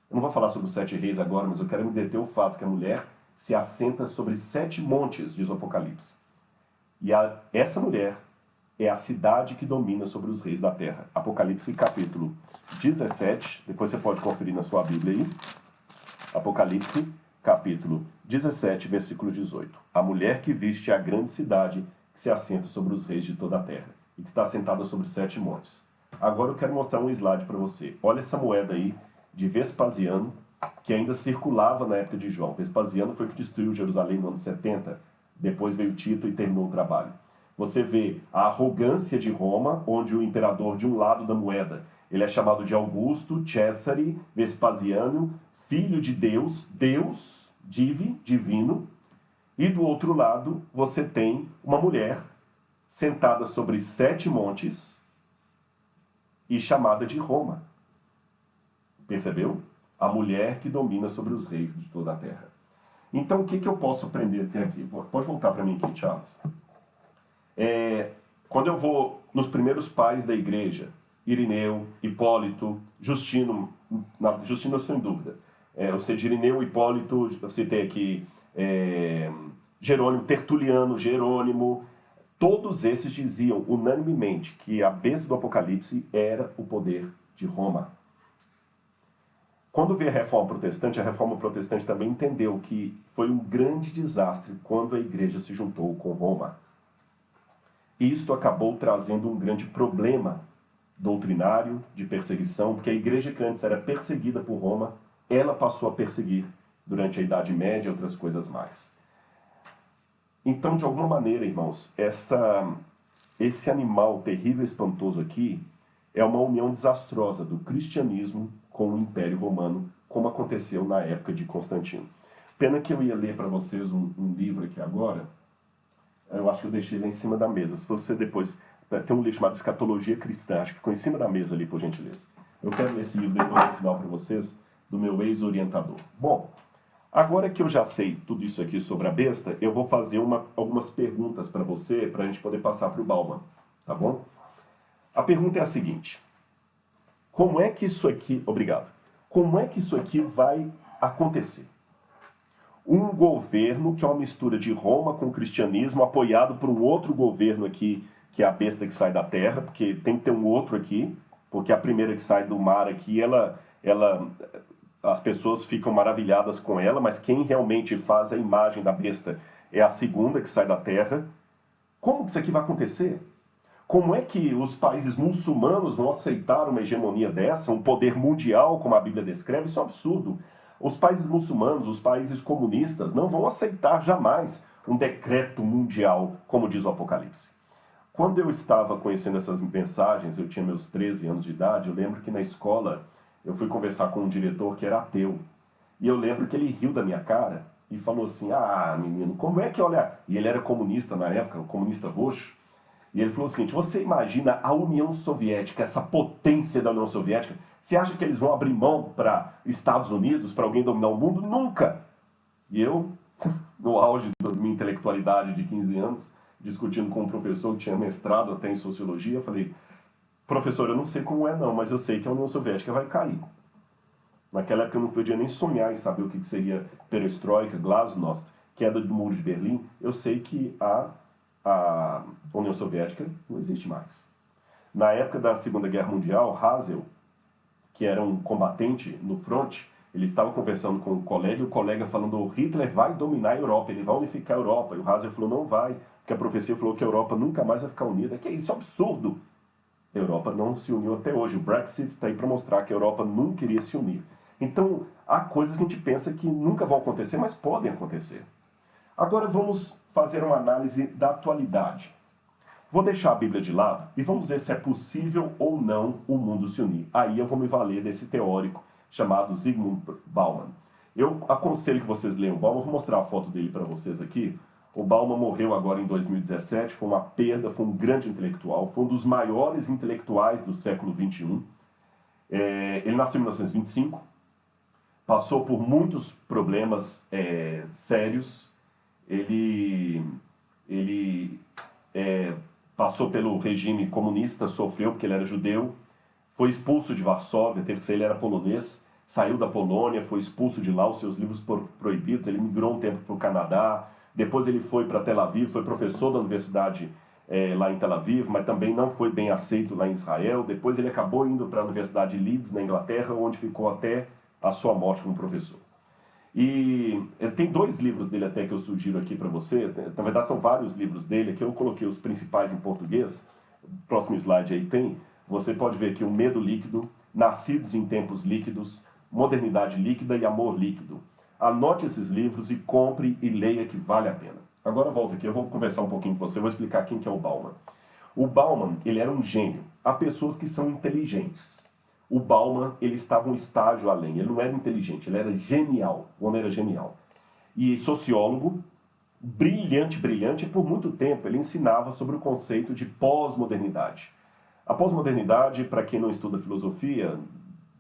Eu não vou falar sobre os 7 reis agora, mas eu quero me deter o fato que a mulher se assenta sobre 7 montes, diz o Apocalipse. E essa mulher é a cidade que domina sobre os reis da terra. Apocalipse capítulo 17, depois você pode conferir na sua Bíblia aí. Apocalipse capítulo 17, versículo 18. A mulher que viste é a grande cidade que se assenta sobre os reis de toda a terra e que está assentada sobre 7 montes. Agora eu quero mostrar um slide para você. Olha essa moeda aí de Vespasiano, que ainda circulava na época de João. Vespasiano foi que destruiu Jerusalém no ano 70, depois veio Tito e terminou o trabalho. Você vê a arrogância de Roma, onde o imperador de um lado da moeda, ele é chamado de Augusto, Cesare, Vespasiano, filho de Deus, Deus, divino, e do outro lado você tem uma mulher sentada sobre 7 montes e chamada de Roma. Percebeu? A mulher que domina sobre os reis de toda a terra. Então o que eu posso aprender até aqui? Pode voltar para mim aqui, Charles. Quando eu vou nos primeiros pais da igreja, Irineu, Hipólito, Justino eu estou em dúvida. Eu sei de Irineu, Hipólito, eu citei aqui Jerônimo, Tertuliano, Jerônimo, todos esses diziam unanimemente que a besta do Apocalipse era o poder de Roma. Quando veio a Reforma Protestante também entendeu que foi um grande desastre quando a igreja se juntou com Roma. Isto acabou trazendo um grande problema doutrinário, de perseguição, porque a igreja que antes era perseguida por Roma, ela passou a perseguir durante a Idade Média e outras coisas mais. Então, de alguma maneira, irmãos, esse animal terrível e espantoso aqui é uma união desastrosa do cristianismo com o Império Romano, como aconteceu na época de Constantino. Pena que eu ia ler para vocês um livro aqui agora. Eu acho que eu deixei lá em cima da mesa. Se você depois... Tem um livro chamado Escatologia Cristã, acho que ficou em cima da mesa ali, por gentileza. Eu quero ler esse livro depois no final para vocês, do meu ex-orientador. Bom, agora que eu já sei tudo isso aqui sobre a besta, eu vou fazer algumas perguntas para você, para a gente poder passar para o Bauman, tá bom? A pergunta é a seguinte. Como é que isso aqui... Obrigado. Como é que isso aqui vai acontecer? Um governo que é uma mistura de Roma com o cristianismo, apoiado por um outro governo aqui que é a besta que sai da terra, porque tem que ter um outro aqui, porque a primeira que sai do mar aqui, as pessoas ficam maravilhadas com ela, mas quem realmente faz a imagem da besta é a segunda que sai da terra. Como que isso aqui vai acontecer? Como é que os países muçulmanos vão aceitar uma hegemonia dessa, um poder mundial, como a Bíblia descreve? Isso é um absurdo. Os países muçulmanos, os países comunistas, não vão aceitar jamais um decreto mundial, como diz o Apocalipse. Quando eu estava conhecendo essas mensagens, eu tinha meus 13 anos de idade, eu lembro que na escola eu fui conversar com um diretor que era ateu. E eu lembro que ele riu da minha cara e falou assim, ah, menino, como é que olha... E ele era comunista na época, um comunista roxo. E ele falou o seguinte, você imagina a União Soviética, essa potência da União Soviética, você acha que eles vão abrir mão para Estados Unidos, para alguém dominar o mundo? Nunca! E eu, no auge da minha intelectualidade de 15 anos, discutindo com um professor que tinha mestrado até em sociologia, eu falei, professor, eu não sei como é não, mas eu sei que a União Soviética vai cair. Naquela época eu não podia nem sonhar em saber o que seria perestroika, glasnost, queda do muro de Berlim. Eu sei que a União Soviética não existe mais. Na época da Segunda Guerra Mundial, Hazel, que era um combatente no fronte, ele estava conversando com um colega e o colega falando, Hitler vai dominar a Europa, ele vai unificar a Europa. E o Hazel falou, não vai, porque a profecia falou que a Europa nunca mais vai ficar unida. Que isso, é absurdo! A Europa não se uniu até hoje. O Brexit está aí para mostrar que a Europa nunca iria se unir. Então, há coisas que a gente pensa que nunca vão acontecer, mas podem acontecer. Agora vamos fazer uma análise da atualidade. Vou deixar a Bíblia de lado e vamos ver se é possível ou não o mundo se unir. Aí eu vou me valer desse teórico chamado Zygmunt Bauman. Eu aconselho que vocês leiam o Bauman, vou mostrar a foto dele para vocês aqui. O Bauman morreu agora em 2017, foi uma perda, foi um grande intelectual, foi um dos maiores intelectuais do século XXI. Ele nasceu em 1925, passou por muitos problemas sérios. Ele passou pelo regime comunista, sofreu porque ele era judeu, foi expulso de Varsóvia, teve que sair, ele era polonês, saiu da Polônia, foi expulso de lá, os seus livros foram proibidos, ele migrou um tempo para o Canadá, depois ele foi para Tel Aviv, foi professor da universidade lá em Tel Aviv, mas também não foi bem aceito lá em Israel, depois ele acabou indo para a Universidade de Leeds, na Inglaterra, onde ficou até a sua morte como professor. E ele tem 2 livros dele até que eu sugiro aqui para você, na verdade são vários livros dele, aqui eu coloquei os principais em português, o próximo slide aí tem, você pode ver aqui o Medo Líquido, Nascidos em Tempos Líquidos, Modernidade Líquida e Amor Líquido. Anote esses livros e compre e leia que vale a pena. Agora volta aqui, eu vou conversar um pouquinho com você, vou explicar quem que é o Bauman. O Bauman, ele era um gênio. Há pessoas que são inteligentes. O Bauman, ele estava um estágio além. Ele não era inteligente, ele era genial. O homem era genial. E sociólogo, brilhante, brilhante, e por muito tempo ele ensinava sobre o conceito de pós-modernidade. A pós-modernidade, para quem não estuda filosofia,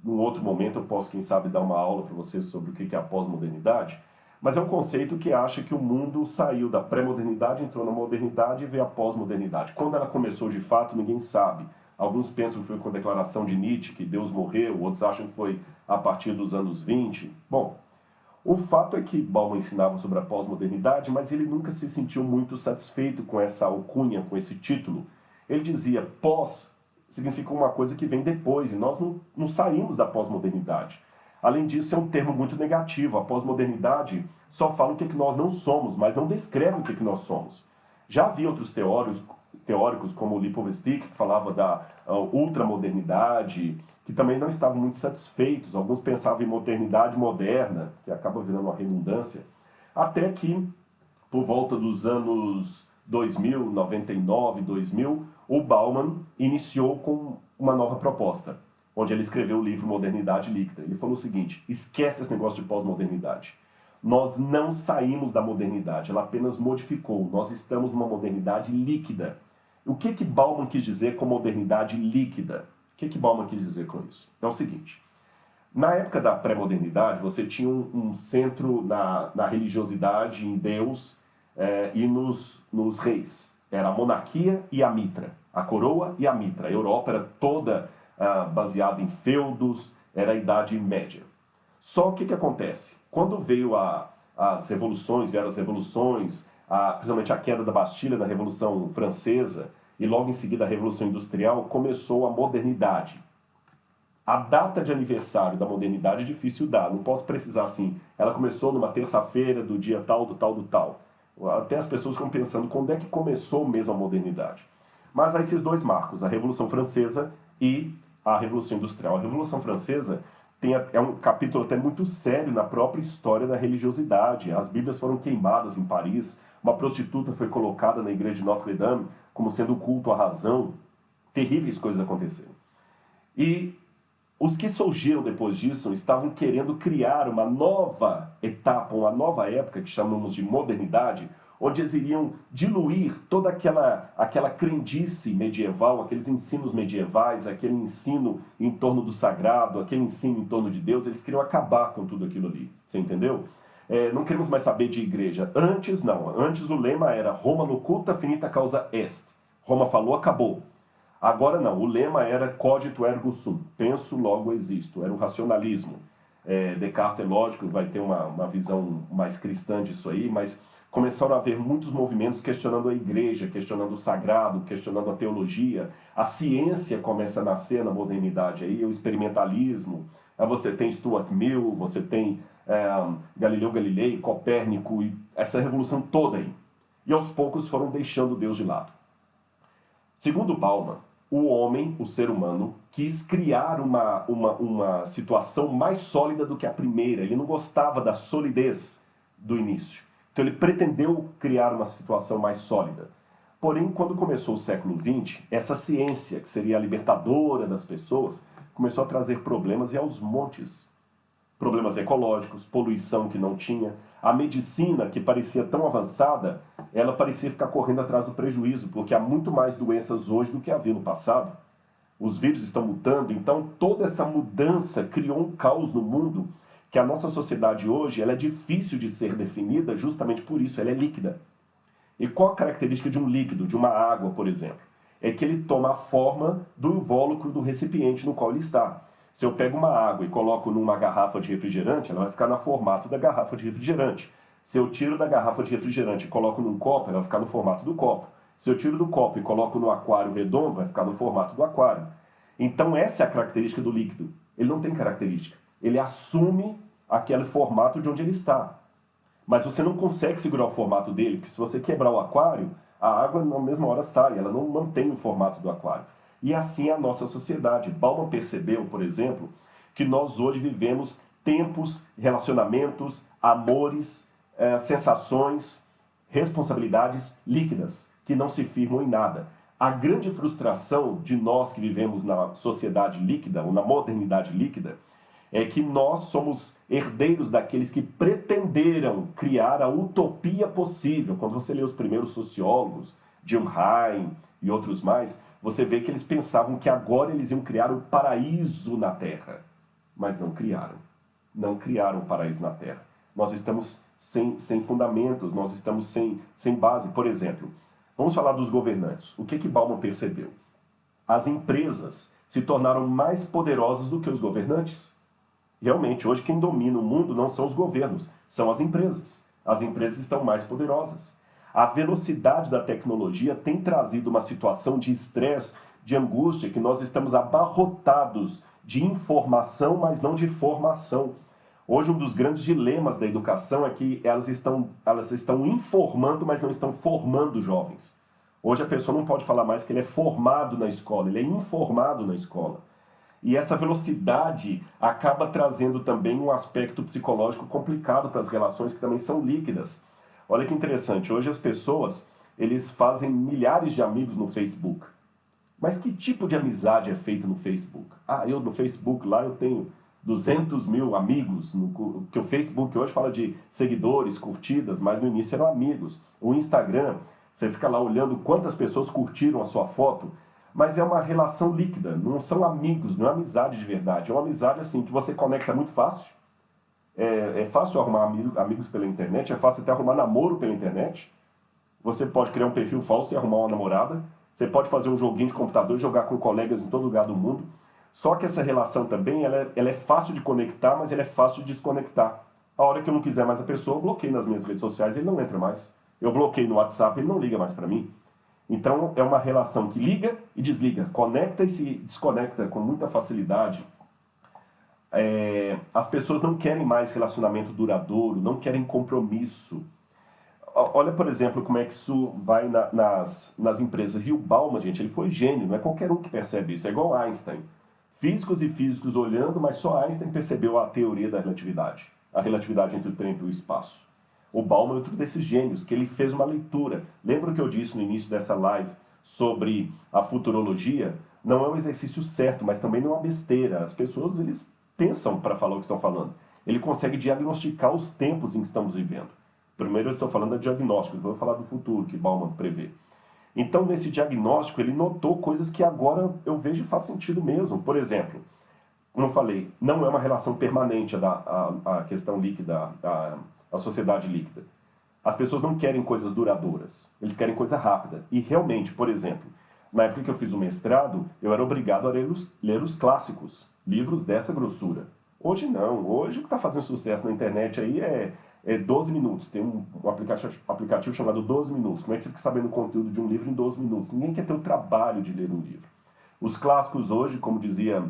num outro momento eu posso, quem sabe, dar uma aula para vocês sobre o que é a pós-modernidade, mas é um conceito que acha que o mundo saiu da pré-modernidade, entrou na modernidade e veio a pós-modernidade. Quando ela começou de fato, ninguém sabe. Alguns pensam que foi com a declaração de Nietzsche, que Deus morreu, outros acham que foi a partir dos anos 20. Bom, o fato é que Bauman ensinava sobre a pós-modernidade, mas ele nunca se sentiu muito satisfeito com essa alcunha, com esse título. Ele dizia, pós significa uma coisa que vem depois, e nós não saímos da pós-modernidade. Além disso, é um termo muito negativo. A pós-modernidade só fala o que nós não somos, mas não descreve o que nós somos. Já havia outros teóricos como Lipovetsky, que falava da ultramodernidade, que também não estavam muito satisfeitos. Alguns pensavam em modernidade moderna, que acaba virando uma redundância, até que, por volta dos anos 2000, 99, 2000, o Bauman iniciou com uma nova proposta, onde ele escreveu o livro Modernidade Líquida. Ele falou o seguinte, esquece esse negócio de pós-modernidade. Nós não saímos da modernidade, ela apenas modificou. Nós estamos numa modernidade líquida. O que Bauman quis dizer com modernidade líquida? O que Bauman quis dizer com isso? É o seguinte, na época da pré-modernidade, você tinha um centro na religiosidade, em Deus e nos reis. Era a monarquia e a mitra, a coroa e a mitra. A Europa era toda baseada em feudos, era a Idade Média. Só o que acontece? Quando veio as revoluções, vieram as revoluções, principalmente a queda da Bastilha na Revolução Francesa, e logo em seguida a Revolução Industrial, começou a modernidade. A data de aniversário da modernidade é difícil dar, não posso precisar assim. Ela começou numa terça-feira do dia tal, do tal, do tal. Até as pessoas ficam pensando quando é que começou mesmo a modernidade. Mas há esses dois marcos, a Revolução Francesa e a Revolução Industrial. A Revolução Francesa é um capítulo até muito sério na própria história da religiosidade. As Bíblias foram queimadas em Paris, uma prostituta foi colocada na igreja de Notre-Dame como sendo culto à razão. Terríveis coisas aconteceram. E os que surgiram depois disso estavam querendo criar uma nova etapa, uma nova época que chamamos de modernidade, onde eles iriam diluir toda aquela crendice medieval, aqueles ensinos medievais, aquele ensino em torno do sagrado, aquele ensino em torno de Deus. Eles queriam acabar com tudo aquilo ali, você entendeu? Não queremos mais saber de igreja. Antes não, antes o lema era Roma locuta finita causa est. Roma falou, acabou. Agora não, o lema era cogito ergo sum, penso, logo existo, era o racionalismo. Descartes, é lógico, vai ter uma visão mais cristã disso aí, mas começaram a haver muitos movimentos questionando a igreja, questionando o sagrado, questionando a teologia. A ciência começa a nascer na modernidade, aí, o experimentalismo. Aí você tem Stuart Mill, você tem Galileu Galilei, Copérnico, e essa revolução toda aí. E aos poucos foram deixando Deus de lado. Segundo Bauman, o homem, o ser humano, quis criar uma situação mais sólida do que a primeira. Ele não gostava da solidez do início. Então ele pretendeu criar uma situação mais sólida. Porém, quando começou o século XX, essa ciência, que seria a libertadora das pessoas, começou a trazer problemas e aos montes. Problemas ecológicos, poluição que não tinha. A medicina, que parecia tão avançada, ela parecia ficar correndo atrás do prejuízo, porque há muito mais doenças hoje do que havia no passado. Os vírus estão mutando, então toda essa mudança criou um caos no mundo, que a nossa sociedade hoje ela é difícil de ser definida justamente por isso, ela é líquida. E qual a característica de um líquido, de uma água, por exemplo? É que ele toma a forma do invólucro do recipiente no qual ele está. Se eu pego uma água e coloco numa garrafa de refrigerante, ela vai ficar no formato da garrafa de refrigerante. Se eu tiro da garrafa de refrigerante e coloco num copo, ela vai ficar no formato do copo. Se eu tiro do copo e coloco no aquário redondo, vai ficar no formato do aquário. Então essa é a característica do líquido. Ele não tem característica. Ele assume aquele formato de onde ele está. Mas você não consegue segurar o formato dele, porque se você quebrar o aquário, a água na mesma hora sai, ela não mantém o formato do aquário. E assim é a nossa sociedade. Bauman percebeu, por exemplo, que nós hoje vivemos tempos, relacionamentos, amores, sensações, responsabilidades líquidas, que não se firmam em nada. A grande frustração de nós que vivemos na sociedade líquida, ou na modernidade líquida, é que nós somos herdeiros daqueles que pretenderam criar a utopia possível. Quando você lê os primeiros sociólogos, Durkheim e outros mais, você vê que eles pensavam que agora eles iam criar o paraíso na Terra. Mas não criaram. Não criaram o paraíso na Terra. Nós estamos sem fundamentos, nós estamos sem base. Por exemplo, vamos falar dos governantes. O que Bauman percebeu? As empresas se tornaram mais poderosas do que os governantes. Realmente, hoje quem domina o mundo não são os governos, são as empresas. As empresas estão mais poderosas. A velocidade da tecnologia tem trazido uma situação de estresse, de angústia, que nós estamos abarrotados de informação, mas não de formação. Hoje um dos grandes dilemas da educação é que elas estão informando, mas não estão formando jovens. Hoje a pessoa não pode falar mais que ele é formado na escola, ele é informado na escola. E essa velocidade acaba trazendo também um aspecto psicológico complicado para as relações que também são líquidas. Olha que interessante, hoje as pessoas, eles fazem milhares de amigos no Facebook. Mas que tipo de amizade é feita no Facebook? Eu no Facebook lá eu tenho 200 mil amigos, que o Facebook hoje fala de seguidores, curtidas, mas no início eram amigos. O Instagram, você fica lá olhando quantas pessoas curtiram a sua foto, mas é uma relação líquida, não são amigos, não é amizade de verdade. É uma amizade assim, que você conecta muito fácil. É fácil arrumar amigos pela internet, é fácil até arrumar namoro pela internet. Você pode criar um perfil falso e arrumar uma namorada. Você pode fazer um joguinho de computador e jogar com colegas em todo lugar do mundo. Só que essa relação também, ela é fácil de conectar, mas ela é fácil de desconectar. A hora que eu não quiser mais a pessoa, eu bloqueio nas minhas redes sociais, ele não entra mais. Eu bloqueio no WhatsApp, ele não liga mais para mim. Então, é uma relação que liga e desliga, conecta e se desconecta com muita facilidade. As pessoas não querem mais relacionamento duradouro, não querem compromisso. Olha, por exemplo, como é que isso vai nas empresas. E o Bauman, gente, ele foi gênio, não é qualquer um que percebe isso, é igual Einstein. Físicos e físicos olhando, mas só Einstein percebeu a teoria da relatividade, a relatividade entre o tempo e o espaço. O Bauman é outro desses gênios, que ele fez uma leitura. Lembra o que eu disse no início dessa live sobre a futurologia? Não é um exercício certo, mas também não é uma besteira. As pessoas, eles pensam para falar o que estão falando. Ele consegue diagnosticar os tempos em que estamos vivendo. Primeiro eu estou falando de diagnóstico, depois eu vou falar do futuro, que Bauman prevê. Então, nesse diagnóstico, ele notou coisas que agora eu vejo faz sentido mesmo. Por exemplo, como eu falei, não é uma relação permanente a questão líquida, a sociedade líquida. As pessoas não querem coisas duradouras, eles querem coisa rápida. E realmente, por exemplo, na época que eu fiz o mestrado, eu era obrigado a ler os clássicos, livros dessa grossura. Hoje não, hoje o que está fazendo sucesso na internet aí é 12 minutos. Tem um aplicativo chamado 12 minutos. Como é que você fica sabendo o conteúdo de um livro em 12 minutos? Ninguém quer ter o trabalho de ler um livro. Os clássicos hoje, como dizia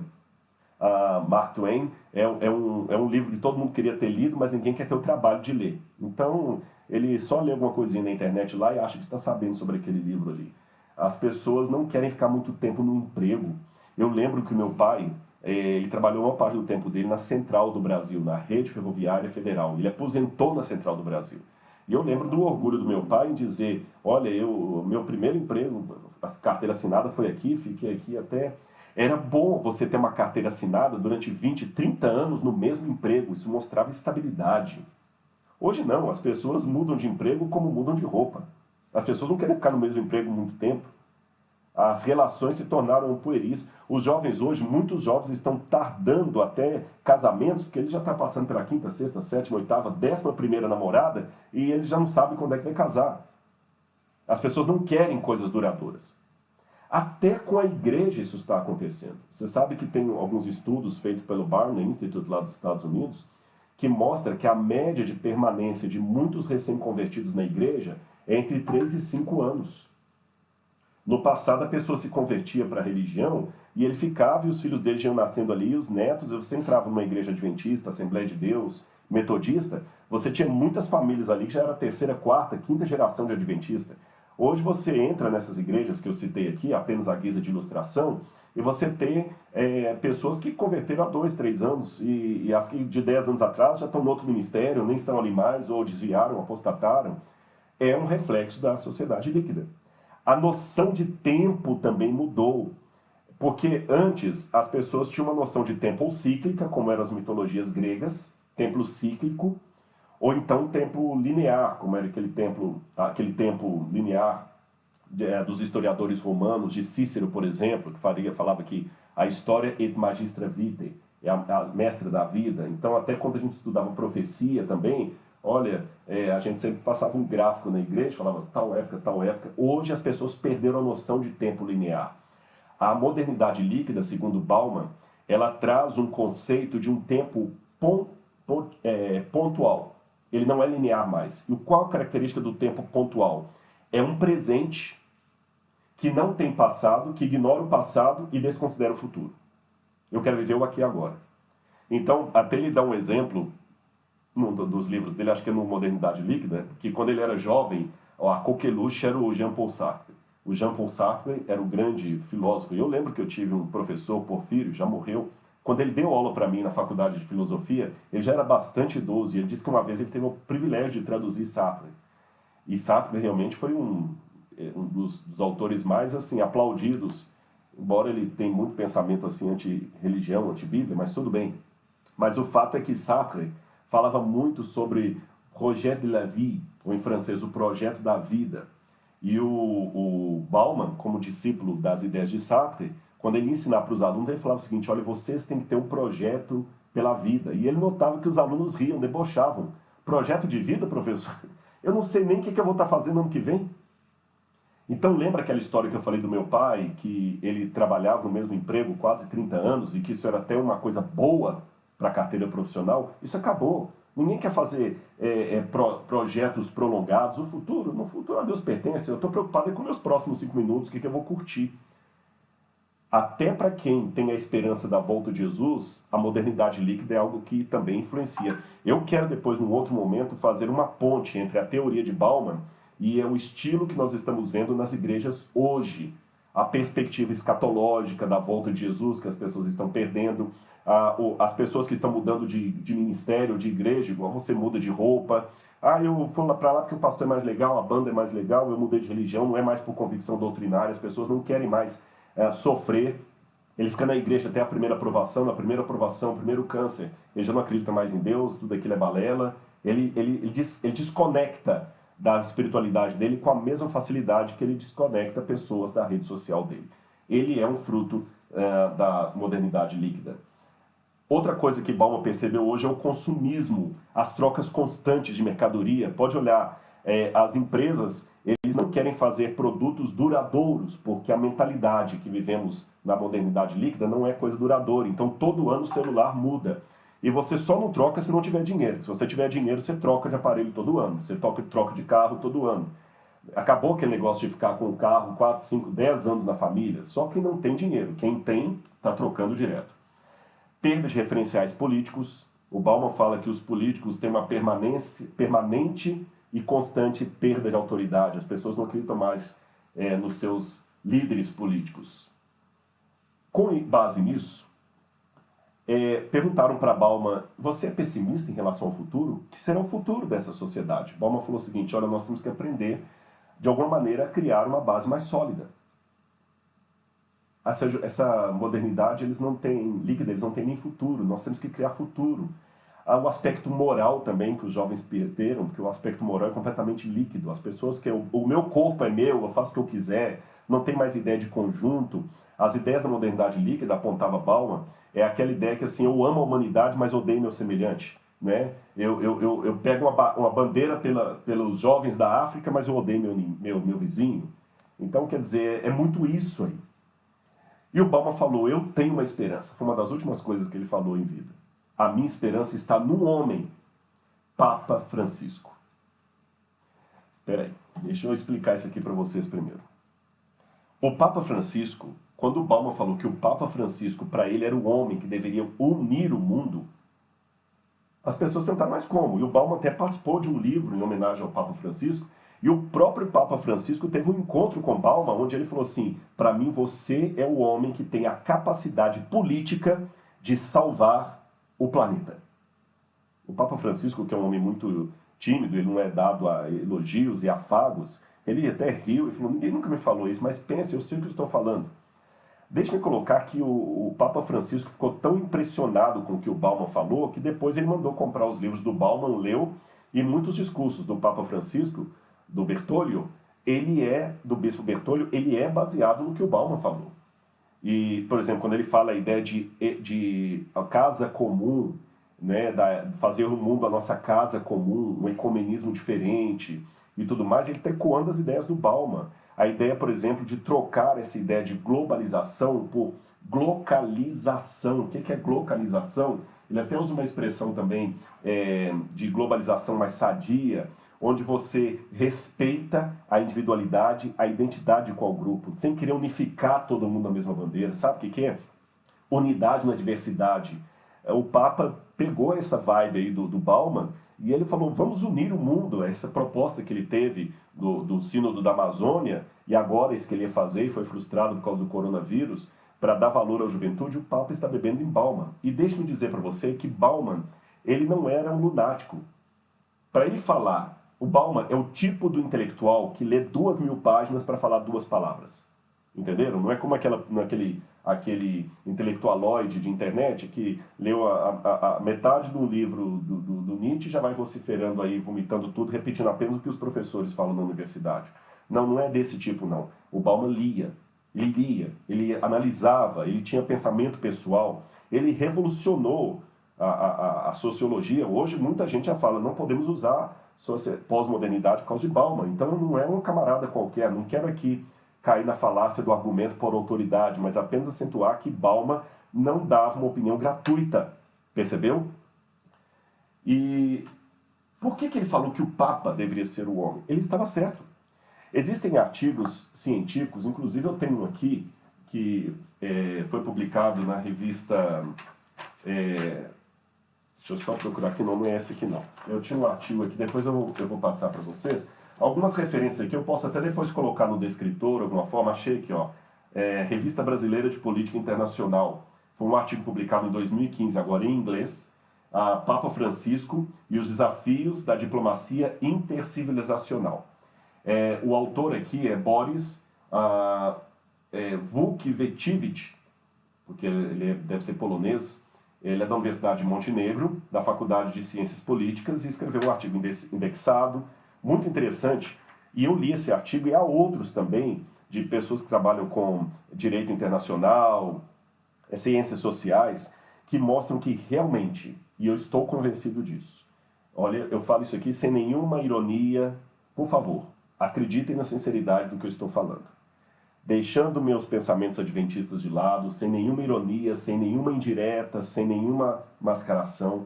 Mark Twain, é um livro que todo mundo queria ter lido, mas ninguém quer ter o trabalho de ler. Então, ele só lê alguma coisinha na internet lá e acha que está sabendo sobre aquele livro ali. As pessoas não querem ficar muito tempo no emprego. Eu lembro que o meu pai, ele trabalhou uma parte do tempo dele na Central do Brasil, na Rede Ferroviária Federal. Ele aposentou na Central do Brasil. E eu lembro do orgulho do meu pai em dizer, olha, meu primeiro emprego, a carteira assinada foi aqui, fiquei aqui até... Era bom você ter uma carteira assinada durante 20, 30 anos no mesmo emprego. Isso mostrava estabilidade. Hoje não, as pessoas mudam de emprego como mudam de roupa. As pessoas não querem ficar no mesmo emprego muito tempo. As relações se tornaram pueris. Os jovens hoje, muitos jovens estão tardando até casamentos, porque ele já está passando pela quinta, sexta, sétima, oitava, 11ª namorada, e ele já não sabe quando é que vai casar. As pessoas não querem coisas duradouras. Até com a igreja isso está acontecendo. Você sabe que tem alguns estudos feitos pelo Barna Institute lá dos Estados Unidos, que mostra que a média de permanência de muitos recém-convertidos na igreja é entre 3 e 5 anos. No passado, a pessoa se convertia para a religião e ele ficava e os filhos dele iam nascendo ali, e os netos, e você entrava numa igreja adventista, Assembleia de Deus, metodista, você tinha muitas famílias ali que já era a terceira, quarta, quinta geração de adventista. Hoje você entra nessas igrejas que eu citei aqui, apenas à guisa de ilustração, e você tem pessoas que converteram há 2, 3 anos, e as que de 10 anos atrás já estão no outro ministério, nem estão ali mais, ou desviaram, apostataram. É um reflexo da sociedade líquida. A noção de tempo também mudou, porque antes as pessoas tinham uma noção de tempo ou cíclica, como eram as mitologias gregas, tempo cíclico, ou então tempo linear, como era aquele tempo linear dos historiadores romanos, de Cícero, por exemplo, que falava que a história et magistra vitae, é a mestra da vida. Então, até quando a gente estudava profecia também, olha, a gente sempre passava um gráfico na igreja, falava tal época, tal época. Hoje as pessoas perderam a noção de tempo linear. A modernidade líquida, segundo Bauman, ela traz um conceito de um tempo pontual. Ele não é linear mais. E qual a característica do tempo pontual? É um presente que não tem passado, que ignora o passado e desconsidera o futuro. Eu quero viver o aqui e agora. Então, até ele dá um exemplo dos livros dele, acho que é no Modernidade Líquida, que quando ele era jovem, a coqueluche era o Jean-Paul Sartre. O Jean-Paul Sartre era o grande filósofo. E eu lembro que eu tive um professor, Porfírio, já morreu. Quando ele deu aula para mim na faculdade de filosofia, ele já era bastante idoso e ele disse que uma vez ele teve o privilégio de traduzir Sartre. E Sartre realmente foi um dos autores mais assim aplaudidos, embora ele tenha muito pensamento assim anti-religião, anti-bíblia, mas tudo bem. Mas o fato é que Sartre falava muito sobre projet de la vie, ou em francês, o projeto da vida. E o Bauman, como discípulo das ideias de Sartre, quando ele ensinava para os alunos, ele falava o seguinte: olha, vocês têm que ter um projeto pela vida. E ele notava que os alunos riam, debochavam. Projeto de vida, professor? Eu não sei nem o que eu vou estar fazendo ano que vem. Então lembra aquela história que eu falei do meu pai, que ele trabalhava no mesmo emprego quase 30 anos e que isso era até uma coisa boa para a carteira profissional? Isso acabou. Ninguém quer fazer projetos prolongados. No futuro a Deus pertence. Eu estou preocupado com meus próximos 5 minutos, o que eu vou curtir. Até para quem tem a esperança da volta de Jesus, a modernidade líquida é algo que também influencia. Eu quero depois, num outro momento, fazer uma ponte entre a teoria de Bauman e o estilo que nós estamos vendo nas igrejas hoje. A perspectiva escatológica da volta de Jesus, que as pessoas estão perdendo, as pessoas que estão mudando de ministério, de igreja, igual você muda de roupa. Eu vou para lá porque o pastor é mais legal, a banda é mais legal, eu mudei de religião, não é mais por convicção doutrinária, as pessoas não querem mais sofrer. Ele fica na igreja até a primeira aprovação, na primeira aprovação, primeiro câncer, ele já não acredita mais em Deus, tudo aquilo é balela. Ele desconecta da espiritualidade dele com a mesma facilidade que ele desconecta pessoas da rede social dele. Ele é um fruto da modernidade líquida. Outra coisa que Bauman percebeu hoje é o consumismo, as trocas constantes de mercadoria. Pode olhar, as empresas, eles não querem fazer produtos duradouros, porque a mentalidade que vivemos na modernidade líquida não é coisa duradoura. Então todo ano o celular muda. E você só não troca se não tiver dinheiro. Se você tiver dinheiro, você troca de aparelho todo ano. Você troca de carro todo ano. Acabou aquele negócio de ficar com o carro 4, 5, 10 anos na família. Só quem não tem dinheiro. Quem tem, está trocando direto. Perda de referenciais políticos. O Bauman fala que os políticos têm uma permanente e constante perda de autoridade. As pessoas não acreditam mais nos seus líderes políticos. Com base nisso, perguntaram para Bauman: você é pessimista em relação ao futuro? O que será o futuro dessa sociedade? Bauman falou o seguinte: olha, nós temos que aprender, de alguma maneira, a criar uma base mais sólida. Essa modernidade, eles não têm líquida, eles não têm nem futuro. Nós temos que criar futuro. Há o aspecto moral também que os jovens perderam, porque o aspecto moral é completamente líquido. As pessoas que o meu corpo é meu, eu faço o que eu quiser, não tem mais ideia de conjunto. As ideias da modernidade líquida, apontava Bauman, é aquela ideia que assim, eu amo a humanidade, mas odeio meu semelhante. Né? Eu pego uma bandeira pelos jovens da África, mas eu odeio meu vizinho. Então, quer dizer, é muito isso aí. E o Bauman falou: eu tenho uma esperança. Foi uma das últimas coisas que ele falou em vida. A minha esperança está no homem, Papa Francisco. Espera aí, deixa eu explicar isso aqui para vocês primeiro. O Papa Francisco, quando o Bauman falou que o Papa Francisco, para ele, era o homem que deveria unir o mundo, as pessoas perguntaram: mas como? E o Bauman até participou de um livro em homenagem ao Papa Francisco, e o próprio Papa Francisco teve um encontro com Bauman, onde ele falou assim: para mim você é o homem que tem a capacidade política de salvar o planeta. O Papa Francisco, que é um homem muito tímido, ele não é dado a elogios e afagos, ele até riu e falou: ninguém nunca me falou isso, mas pense, eu sei o que eu estou falando. Deixa eu colocar que o Papa Francisco ficou tão impressionado com o que o Bauman falou, que depois ele mandou comprar os livros do Bauman, leu, e muitos discursos do Papa Francisco, do Bertoglio, do Bispo Bertoglio, ele é baseado no que o Bauman falou. E, por exemplo, quando ele fala a ideia de a casa comum, né, fazer o mundo a nossa casa comum, um ecumenismo diferente e tudo mais, ele está ecoando as ideias do Bauman. A ideia, por exemplo, de trocar essa ideia de globalização por glocalização. O que é glocalização? Ele até usa uma expressão também de globalização mais sadia, onde você respeita a individualidade, a identidade de qual grupo, sem querer unificar todo mundo na mesma bandeira. Sabe o que é? Unidade na diversidade. O Papa pegou essa vibe aí do Bauman e ele falou: vamos unir o mundo. Essa proposta que ele teve do Sínodo da Amazônia, e agora isso que ele ia fazer e foi frustrado por causa do coronavírus, para dar valor à juventude, o Papa está bebendo em Bauman. E deixe-me dizer para você que Bauman, ele não era um lunático. Para ele falar, o Bauman é o tipo do intelectual que lê 2.000 páginas para falar 2 palavras. Entenderam? Não é como aquele intelectualoide de internet que leu a metade do livro do Nietzsche e já vai vociferando aí, vomitando tudo, repetindo apenas o que os professores falam na universidade. Não é desse tipo, não. O Bauman lia, ele analisava, ele tinha pensamento pessoal, ele revolucionou a sociologia. Hoje muita gente já fala: não podemos usar pós-modernidade por causa de Bauman. Então não é um camarada qualquer, não quero aqui cair na falácia do argumento por autoridade, mas apenas acentuar que Bauman não dava uma opinião gratuita. Percebeu? E por que ele falou que o Papa deveria ser o homem? Ele estava certo. Existem artigos científicos, inclusive eu tenho um aqui, que foi publicado na revista... deixa eu só procurar aqui, não é esse aqui não. Eu tinha um artigo aqui, depois eu vou passar para vocês. Algumas referências aqui eu posso até depois colocar no descritor, de alguma forma. Achei aqui, ó. Revista Brasileira de Política Internacional. Foi um artigo publicado em 2015, agora em inglês. Papa Francisco e os desafios da diplomacia intercivilizacional. O autor aqui é Boris Vukcevich, porque ele deve ser polonês. Ele é da Universidade de Montenegro, da Faculdade de Ciências Políticas, e escreveu um artigo indexado, muito interessante. E eu li esse artigo, e há outros também, de pessoas que trabalham com direito internacional, ciências sociais, que mostram que realmente, e eu estou convencido disso, olha, eu falo isso aqui sem nenhuma ironia, por favor, acreditem na sinceridade do que eu estou falando. Deixando meus pensamentos adventistas de lado, sem nenhuma ironia, sem nenhuma indireta, sem nenhuma mascaração.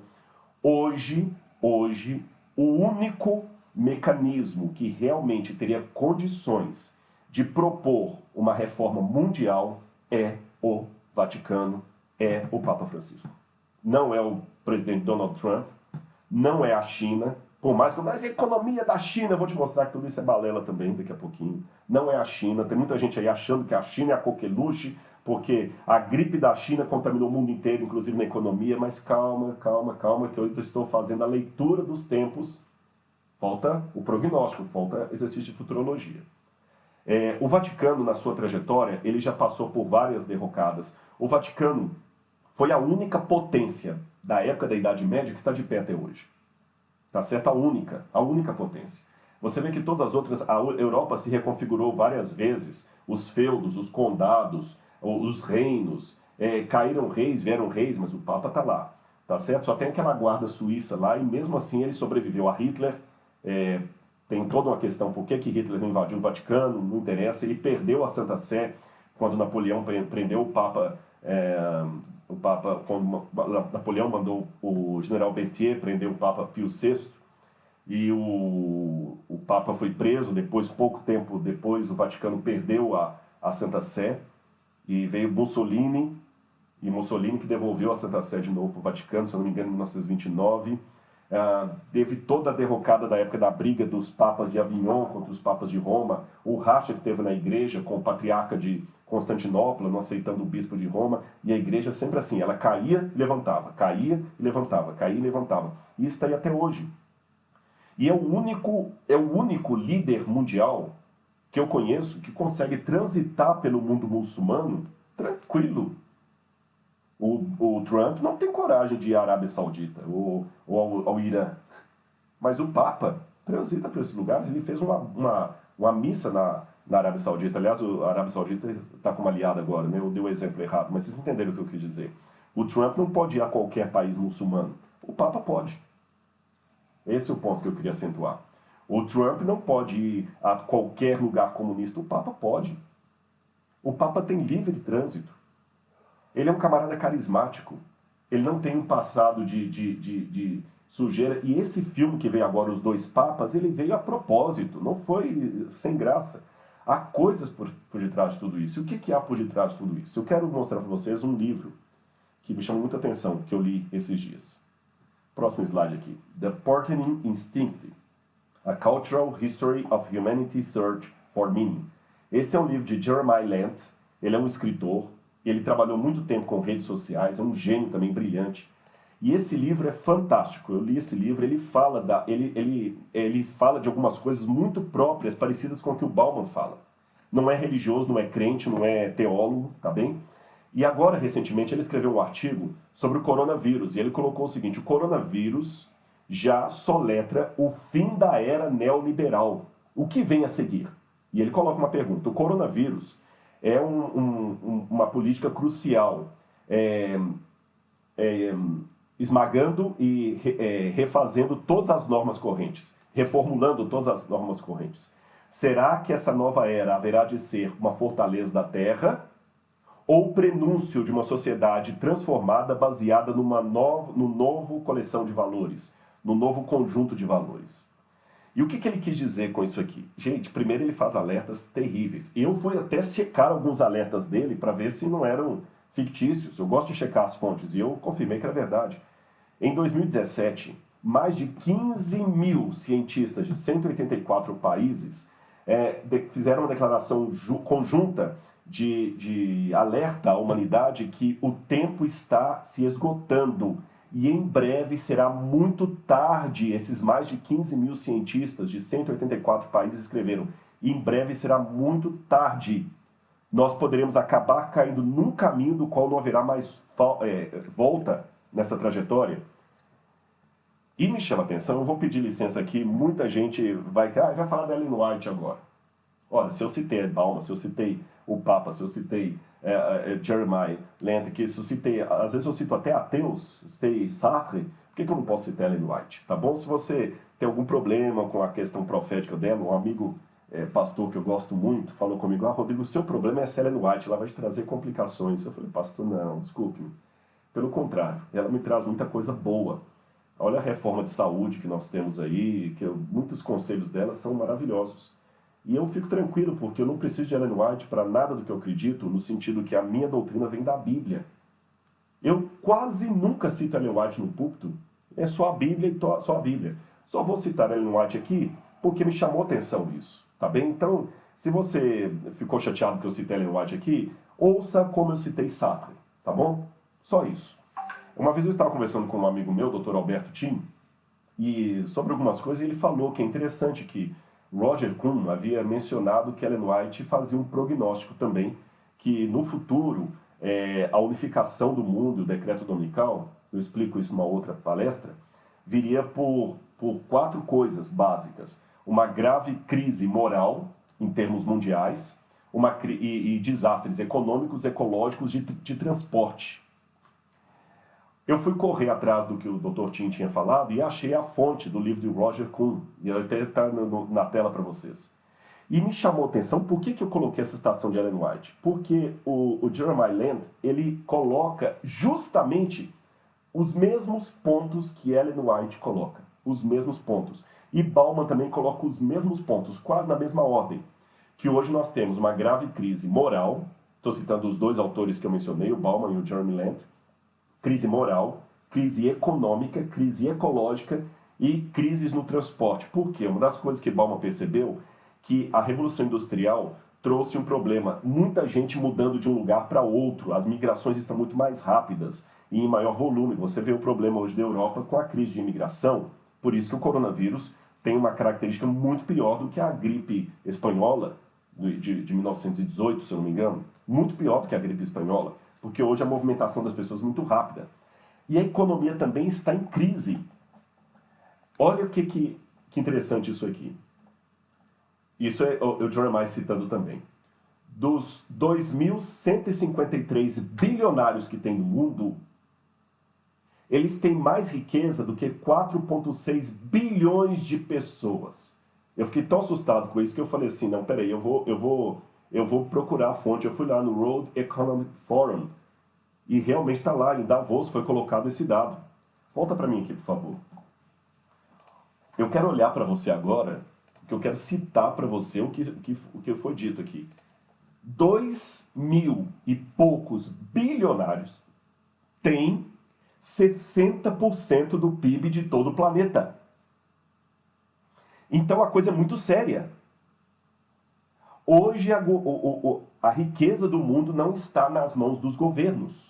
Hoje, o único mecanismo que realmente teria condições de propor uma reforma mundial é o Vaticano, é o Papa Francisco. Não é o presidente Donald Trump, não é a China. Por mais que a economia da China, eu vou te mostrar que tudo isso é balela também daqui a pouquinho. Não é a China, tem muita gente aí achando que a China é a coqueluche, porque a gripe da China contaminou o mundo inteiro, inclusive na economia, mas calma, que eu estou fazendo a leitura dos tempos. Falta o prognóstico, falta exercício de futurologia. O Vaticano, na sua trajetória, ele já passou por várias derrocadas. O Vaticano foi a única potência da época da Idade Média que está de pé até hoje. Tá certo? A única potência. Você vê que todas as outras, a Europa se reconfigurou várias vezes, os feudos, os condados, os reinos, caíram reis, vieram reis, mas o Papa tá lá, tá certo? Só tem aquela guarda suíça lá e mesmo assim ele sobreviveu a Hitler. Tem toda uma questão, por que Hitler não invadiu o Vaticano, não interessa, ele perdeu a Santa Sé quando Napoleão prendeu o Papa, quando Napoleão mandou o general Berthier prender o Papa Pio VI, e o Papa foi preso, pouco tempo depois o Vaticano perdeu a Santa Sé, e veio Mussolini que devolveu a Santa Sé de novo para o Vaticano, se eu não me engano, em 1929. Teve toda a derrocada da época da briga dos papas de Avignon contra os papas de Roma, o racha que teve na igreja com o patriarca de Constantinopla, não aceitando o bispo de Roma, e a igreja sempre assim, ela caía e levantava, caía e levantava, caía e levantava. E isso está aí até hoje. E é o único líder mundial que eu conheço que consegue transitar pelo mundo muçulmano tranquilo. O Trump não tem coragem de ir à Arábia Saudita ou ao Irã. Mas o Papa transita por esses lugares. Ele fez uma missa na Arábia Saudita. Aliás, a Arábia Saudita está como aliada agora, né? Eu dei o exemplo errado, mas vocês entenderam o que eu quis dizer. O Trump não pode ir a qualquer país muçulmano. O Papa pode. Esse é o ponto que eu queria acentuar. O Trump não pode ir a qualquer lugar comunista. O Papa pode. O Papa tem livre trânsito. Ele é um camarada carismático. Ele não tem um passado de sujeira. E esse filme que veio agora, Os Dois Papas, ele veio a propósito. Não foi sem graça. Há coisas por detrás de tudo isso. E o que há por detrás de tudo isso? Eu quero mostrar para vocês um livro que me chamou muita atenção, que eu li esses dias. Próximo slide aqui. The Portening Instinct. A Cultural History of Humanity's Search for Meaning. Esse é um livro de Jeremiah Lant. Ele é um escritor. Ele trabalhou muito tempo com redes sociais. É um gênio também, brilhante. E esse livro é fantástico. Eu li esse livro. Ele fala, ele fala de algumas coisas muito próprias, parecidas com o que o Bauman fala. Não é religioso, não é crente, não é teólogo, tá bem? E agora, recentemente, ele escreveu um artigo sobre o coronavírus. E ele colocou o seguinte: o coronavírus já soletra o fim da era neoliberal. O que vem a seguir? E ele coloca uma pergunta. O coronavírus é uma política crucial, esmagando e refazendo todas as normas correntes, reformulando todas as normas correntes. Será que essa nova era haverá de ser uma fortaleza da Terra ou prenúncio de uma sociedade transformada baseada no novo coleção de valores? no novo conjunto de valores. E o que ele quis dizer com isso aqui? Gente, primeiro ele faz alertas terríveis. E eu fui até checar alguns alertas dele para ver se não eram fictícios. Eu gosto de checar as fontes e eu confirmei que era verdade. Em 2017, mais de 15 mil cientistas de 184 países fizeram uma declaração conjunta de alerta à humanidade que o tempo está se esgotando e em breve será muito tarde. Esses mais de 15 mil cientistas de 184 países escreveram: em breve será muito tarde. Nós poderemos acabar caindo num caminho do qual não haverá mais volta nessa trajetória. E me chama a atenção, eu vou pedir licença aqui, muita gente vai falar da Ellen White agora. Olha, se eu citei Bauman, se eu citei o Papa, se eu citei Jeremiah Lent, que se eu citei, às vezes eu cito até ateus, citei Sartre, por que eu não posso citar Ellen White? Tá bom? Se você tem algum problema com a questão profética dela, um amigo pastor que eu gosto muito falou comigo: Rodrigo, o seu problema é essa Ellen White, ela vai te trazer complicações. Eu falei: pastor, não, desculpe-me. Pelo contrário, ela me traz muita coisa boa. Olha a reforma de saúde que nós temos aí, muitos conselhos dela são maravilhosos. E eu fico tranquilo, porque eu não preciso de Ellen White para nada do que eu acredito, no sentido que a minha doutrina vem da Bíblia. Eu quase nunca cito Ellen White no púlpito, é só a Bíblia e só a Bíblia. Só vou citar Ellen White aqui porque me chamou a atenção isso, tá bem? Então, se você ficou chateado que eu citei Ellen White aqui, ouça como eu citei Sartre, tá bom? Só isso. Uma vez eu estava conversando com um amigo meu, Dr. Alberto Tim, e sobre algumas coisas ele falou que é interessante que Roger Kuhn havia mencionado que Ellen White fazia um prognóstico também, que no futuro a unificação do mundo, o decreto dominical, eu explico isso numa outra palestra, viria por 4 coisas básicas: uma grave crise moral em termos mundiais, e desastres econômicos, ecológicos, de transporte. Eu fui correr atrás do que o Dr. Tim tinha falado e achei a fonte do livro de Roger Kuhn, e ele até está na tela para vocês. E me chamou a atenção, por que eu coloquei essa citação de Ellen White? Porque o Jeremiah Lent, ele coloca justamente os mesmos pontos que Ellen White coloca, os mesmos pontos. E Bauman também coloca os mesmos pontos, quase na mesma ordem. Que hoje nós temos uma grave crise moral, estou citando os 2 autores que eu mencionei, o Bauman e o Jeremiah Lent, crise moral, crise econômica, crise ecológica e crises no transporte. Por quê? Uma das coisas que Bauman percebeu que a Revolução Industrial trouxe um problema. Muita gente mudando de um lugar para outro. As migrações estão muito mais rápidas e em maior volume. Você vê o problema hoje da Europa com a crise de imigração. Por isso que o coronavírus tem uma característica muito pior do que a gripe espanhola de 1918, se eu não me engano. Muito pior do que a gripe espanhola. Porque hoje a movimentação das pessoas é muito rápida. E a economia também está em crise. Olha que interessante isso aqui. Isso é o Jeremiah citando também. Dos 2.153 bilionários que tem no mundo, eles têm mais riqueza do que 4,6 bilhões de pessoas. Eu fiquei tão assustado com isso que eu falei assim: não, peraí, eu vou procurar a fonte. Eu fui lá no World Economic Forum e realmente está lá, em Davos foi colocado esse dado. Volta para mim aqui, por favor. Eu quero olhar para você agora, que eu quero citar para você o que foi dito aqui. 2.000 e poucos bilionários têm 60% do PIB de todo o planeta. Então a coisa é muito séria. Hoje a riqueza do mundo não está nas mãos dos governos.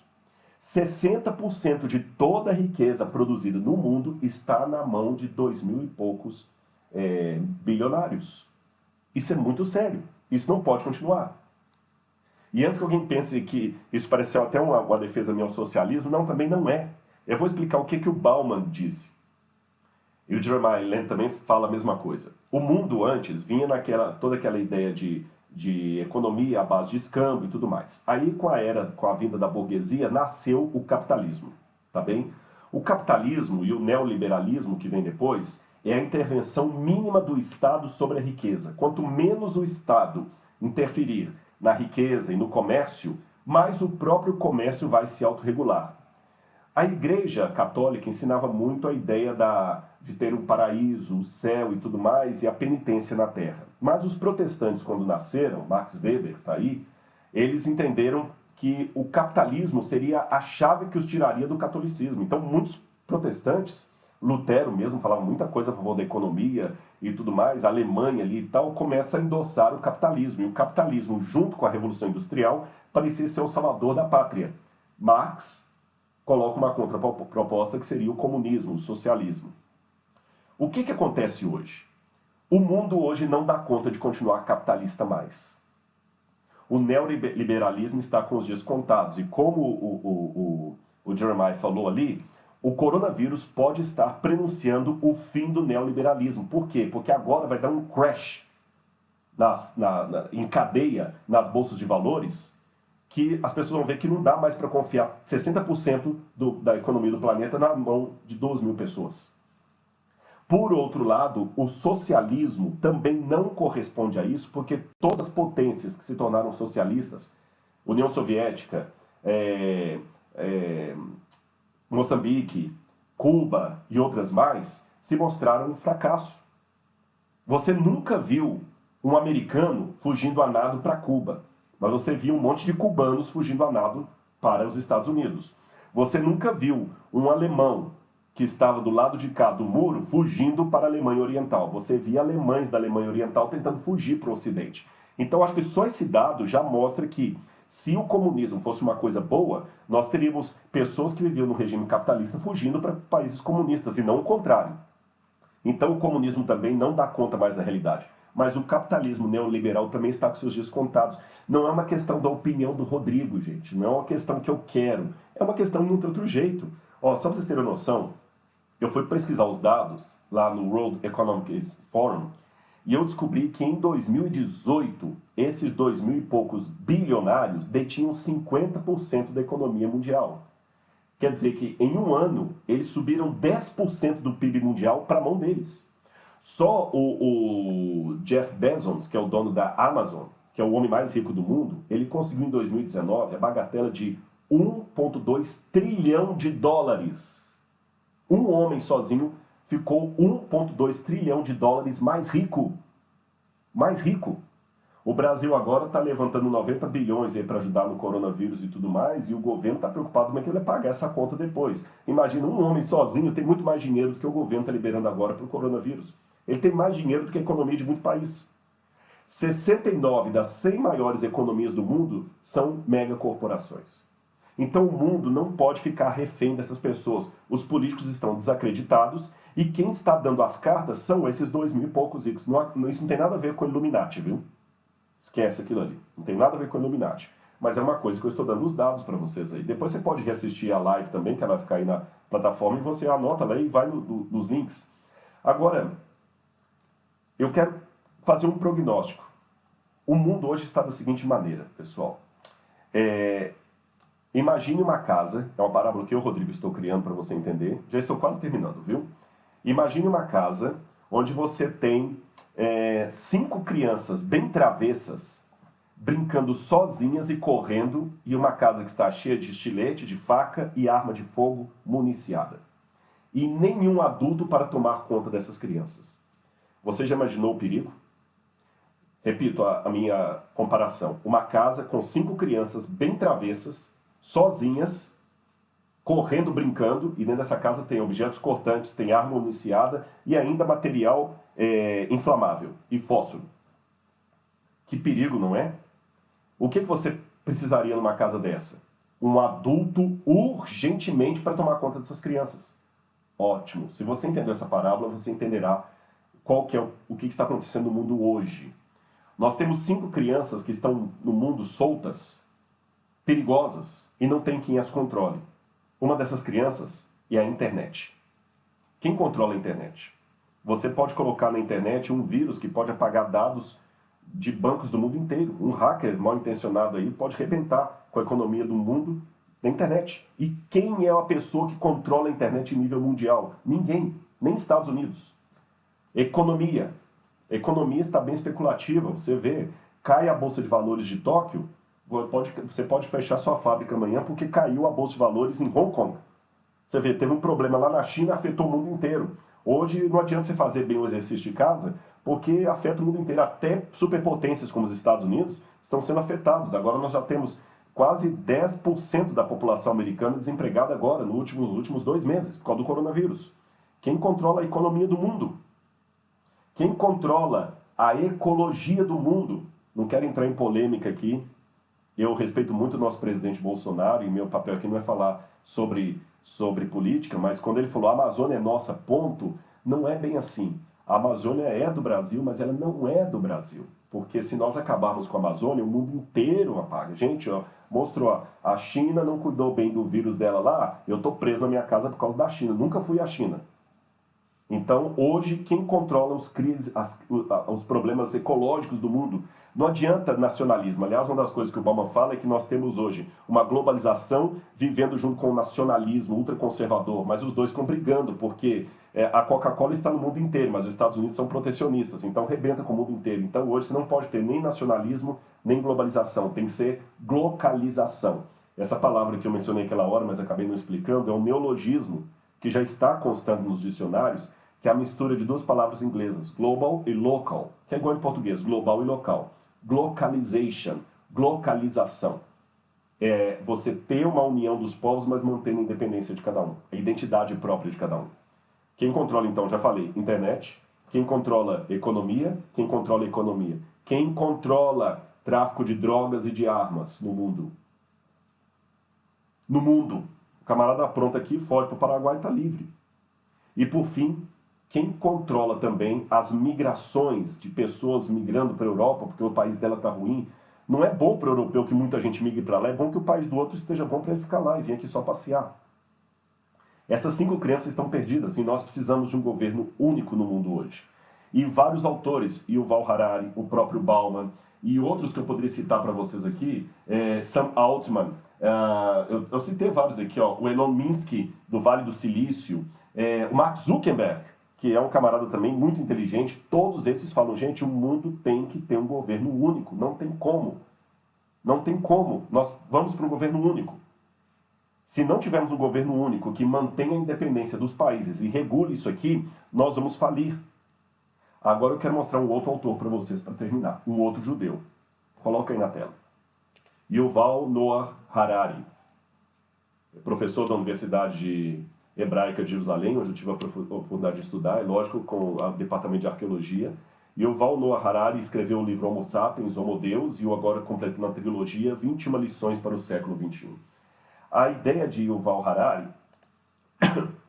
60% de toda a riqueza produzida no mundo está na mão de 2.000 e poucos bilionários. Isso é muito sério. Isso não pode continuar. E antes que alguém pense que isso pareceu até uma defesa minha ao socialismo, não, também não é. Eu vou explicar o que o Bauman disse. E o Jeremiah Lent também fala a mesma coisa. O mundo antes vinha toda aquela ideia de economia à base de escambo e tudo mais. Aí, com a vinda da burguesia, nasceu o capitalismo, tá bem? O capitalismo e o neoliberalismo que vem depois é a intervenção mínima do Estado sobre a riqueza. Quanto menos o Estado interferir na riqueza e no comércio, mais o próprio comércio vai se autorregular. A Igreja Católica ensinava muito a ideia de ter um paraíso, o céu e tudo mais, e a penitência na terra. Mas os protestantes, quando nasceram, Max Weber está aí, eles entenderam que o capitalismo seria a chave que os tiraria do catolicismo. Então, muitos protestantes, Lutero mesmo falava muita coisa a favor da economia e tudo mais, a Alemanha ali e tal, começa a endossar o capitalismo. E o capitalismo, junto com a Revolução Industrial, parecia ser o salvador da pátria. Marx coloca uma contraproposta que seria o comunismo, o socialismo. O que acontece hoje? O mundo hoje não dá conta de continuar capitalista mais. O neoliberalismo está com os dias contados. E como o Jeremiah falou ali, o coronavírus pode estar prenunciando o fim do neoliberalismo. Por quê? Porque agora vai dar um crash em cadeia nas bolsas de valores, que as pessoas vão ver que não dá mais para confiar 60% da economia do planeta na mão de 12 mil pessoas. Por outro lado, o socialismo também não corresponde a isso, porque todas as potências que se tornaram socialistas, União Soviética, Moçambique, Cuba e outras mais, se mostraram um fracasso. Você nunca viu um americano fugindo a nado para Cuba, mas você viu um monte de cubanos fugindo a nado para os Estados Unidos. Você nunca viu um alemão que estava do lado de cá do muro fugindo para a Alemanha Oriental. Você via alemães da Alemanha Oriental tentando fugir para o Ocidente. Então, acho que só esse dado já mostra que, se o comunismo fosse uma coisa boa, nós teríamos pessoas que viviam no regime capitalista fugindo para países comunistas, e não o contrário. Então, o comunismo também não dá conta mais da realidade. Mas o capitalismo neoliberal também está com seus dias contados. Não é uma questão da opinião do Rodrigo, gente. Não é uma questão que eu quero. É uma questão de outro jeito. Ó, só para vocês terem noção, eu fui pesquisar os dados lá no World Economic Forum e eu descobri que em 2018, esses 2.000 e poucos bilionários detinham 50% da economia mundial. Quer dizer que em um ano eles subiram 10% do PIB mundial para a mão deles. Só o Jeff Bezos, que é o dono da Amazon, que é o homem mais rico do mundo, ele conseguiu em 2019 a bagatela de 1,2 trilhão de dólares. Um homem sozinho ficou 1,2 trilhão de dólares mais rico. Mais rico. O Brasil agora está levantando 90 bilhões para ajudar no coronavírus e tudo mais, e o governo está preocupado como é que ele vai pagar essa conta depois. Imagina, um homem sozinho tem muito mais dinheiro do que o governo está liberando agora para o coronavírus. Ele tem mais dinheiro do que a economia de muito país. 69 das 100 maiores economias do mundo são megacorporações. Então o mundo não pode ficar refém dessas pessoas. Os políticos estão desacreditados e quem está dando as cartas são esses 2.000 e poucos ricos. Isso não tem nada a ver com o Illuminati, viu? Esquece aquilo ali. Não tem nada a ver com o Illuminati. Mas é uma coisa que eu estou dando os dados para vocês aí. Depois você pode reassistir a live também, que ela vai ficar aí na plataforma, e você anota lá e vai nos links. Agora, eu quero fazer um prognóstico. O mundo hoje está da seguinte maneira, pessoal. Imagine uma casa, é uma parábola que eu, Rodrigo, estou criando para você entender. Já estou quase terminando, viu? Imagine uma casa onde você tem 5 crianças bem travessas, brincando sozinhas e correndo, e uma casa que está cheia de estilete, de faca e arma de fogo municiada. E nenhum adulto para tomar conta dessas crianças. Você já imaginou o perigo? Repito a minha comparação. Uma casa com 5 crianças bem travessas, sozinhas, correndo, brincando, e dentro dessa casa tem objetos cortantes, tem arma municiada e ainda material inflamável e fósforo. Que perigo, não é? O que você precisaria numa casa dessa? Um adulto urgentemente para tomar conta dessas crianças. Ótimo. Se você entendeu essa parábola, você entenderá o que está acontecendo no mundo hoje. Nós temos 5 crianças que estão no mundo soltas, perigosas, e não tem quem as controle. Uma dessas crianças é a internet. Quem controla a internet? Você pode colocar na internet um vírus que pode apagar dados de bancos do mundo inteiro. Um hacker mal intencionado aí pode arrebentar com a economia do mundo na internet. E quem é a pessoa que controla a internet em nível mundial? Ninguém, nem Estados Unidos. Economia. A economia está bem especulativa. Você vê, cai a Bolsa de Valores de Tóquio, você pode fechar sua fábrica amanhã porque caiu a Bolsa de Valores em Hong Kong. Você vê, teve um problema lá na China, afetou o mundo inteiro. Hoje não adianta você fazer bem o exercício de casa, porque afeta o mundo inteiro. Até superpotências como os Estados Unidos estão sendo afetados. Agora nós já temos quase 10% da população americana desempregada agora, nos últimos 2 meses, por causa do coronavírus. Quem controla a economia do mundo? Quem controla a ecologia do mundo? Não quero entrar em polêmica aqui. Eu respeito muito o nosso presidente Bolsonaro, e meu papel aqui não é falar sobre política, mas quando ele falou a Amazônia é nossa, ponto, não é bem assim. A Amazônia é do Brasil, mas ela não é do Brasil. Porque se nós acabarmos com a Amazônia, o mundo inteiro apaga. Gente, ó, mostrou, a China não cuidou bem do vírus dela lá, eu tô preso na minha casa por causa da China. Nunca fui à China. Então, hoje, quem controla os problemas ecológicos do mundo? Não adianta nacionalismo. Aliás, uma das coisas que o Obama fala é que nós temos hoje uma globalização vivendo junto com o nacionalismo ultraconservador, mas os dois estão brigando, porque a Coca-Cola está no mundo inteiro, mas os Estados Unidos são protecionistas, então rebenta com o mundo inteiro. Então, hoje, você não pode ter nem nacionalismo, nem globalização, tem que ser glocalização. Essa palavra que eu mencionei aquela hora, mas acabei não explicando, é um neologismo que já está constando nos dicionários, que é a mistura de 2 palavras inglesas, global e local, que é igual em português, global e local. Glocalization, glocalização. É você ter uma união dos povos, mas mantendo a independência de cada um, a identidade própria de cada um. Quem controla, então, já falei, internet. Quem controla economia? Quem controla economia? Quem controla tráfico de drogas e de armas no mundo? No mundo. O camarada apronta aqui, foge para o Paraguai e está livre. E, por fim, quem controla também as migrações de pessoas migrando para a Europa, porque o país dela está ruim, não é bom para o europeu que muita gente migre para lá, é bom que o país do outro esteja bom para ele ficar lá e vir aqui só passear. Essas 5 crenças estão perdidas e nós precisamos de um governo único no mundo hoje. E vários autores, Yuval Harari, o próprio Bauman, e outros que eu poderia citar para vocês aqui, Sam Altman, eu citei vários aqui, ó, o Elon Musk, do Vale do Silício, o Mark Zuckerberg, que é um camarada também muito inteligente, todos esses falam, gente, o mundo tem que ter um governo único, não tem como. Não tem como, nós vamos para um governo único. Se não tivermos um governo único que mantenha a independência dos países e regule isso aqui, nós vamos falir. Agora eu quero mostrar um outro autor para vocês, para terminar, um outro judeu. Coloca aí na tela. Yuval Noah Harari, professor da Universidade Hebraica de Jerusalém, onde eu tive a oportunidade de estudar, é lógico, com o Departamento de Arqueologia. Yuval Noah Harari escreveu o livro Homo Sapiens, Homo Deus, e o agora completando a trilogia 21 lições para o século XXI. A ideia de Yuval Harari,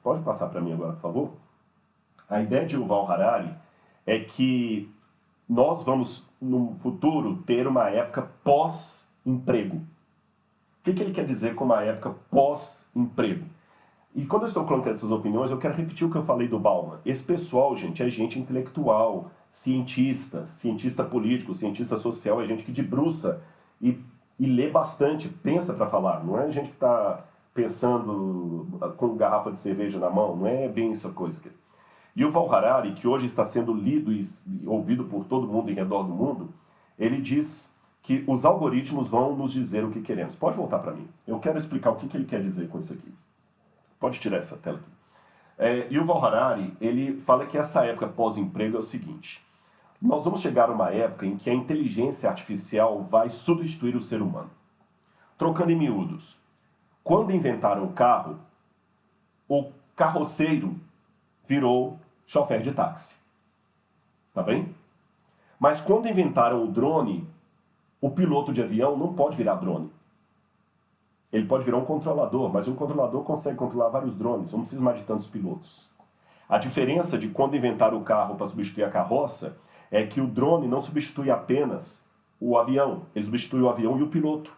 pode passar para mim agora, por favor? A ideia de Yuval Harari é que nós vamos, no futuro, ter uma época pós-emprego. O que ele quer dizer com uma época pós-emprego? E quando eu estou colocando essas opiniões, eu quero repetir o que eu falei do Bauman. Esse pessoal, gente, é gente intelectual, cientista político, cientista social, é gente que debruça e lê bastante, pensa para falar. Não é gente que está pensando com garrafa de cerveja na mão, não é bem essa coisa. E o Yuval Harari, que hoje está sendo lido e ouvido por todo mundo em redor do mundo, ele diz que os algoritmos vão nos dizer o que queremos. Pode voltar para mim. Eu quero explicar o que ele quer dizer com isso aqui. Pode tirar essa tela aqui. Yuval Harari, ele fala que essa época pós-emprego é o seguinte. Nós vamos chegar a uma época em que a inteligência artificial vai substituir o ser humano. Trocando em miúdos. Quando inventaram o carro, o carroceiro virou chofer de táxi. Tá bem? Mas quando inventaram o drone, o piloto de avião não pode virar drone. Ele pode virar um controlador, mas um controlador consegue controlar vários drones, não precisa mais de tantos pilotos. A diferença de quando inventaram o carro para substituir a carroça é que o drone não substitui apenas o avião, ele substitui o avião e o piloto.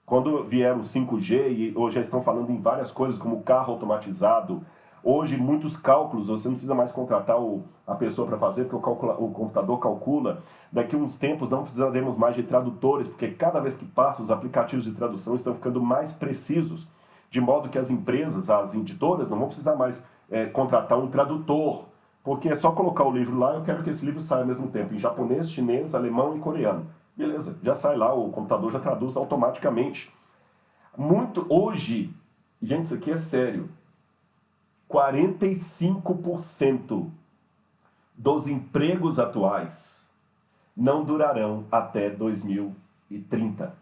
Quando vieram o 5G, e hoje já estão falando em várias coisas, como carro automatizado, hoje muitos cálculos, você não precisa mais contratar a pessoa para fazer, porque o computador calcula. Daqui a uns tempos não precisaremos mais de tradutores, porque cada vez que passa, os aplicativos de tradução estão ficando mais precisos, de modo que as empresas, as editoras, não vão precisar mais contratar um tradutor, porque é só colocar o livro lá, eu quero que esse livro saia ao mesmo tempo, em japonês, chinês, alemão e coreano. Beleza, já sai lá, o computador já traduz automaticamente. Hoje, Gente, isso aqui é sério. 45% dos empregos atuais não durarão até 2030.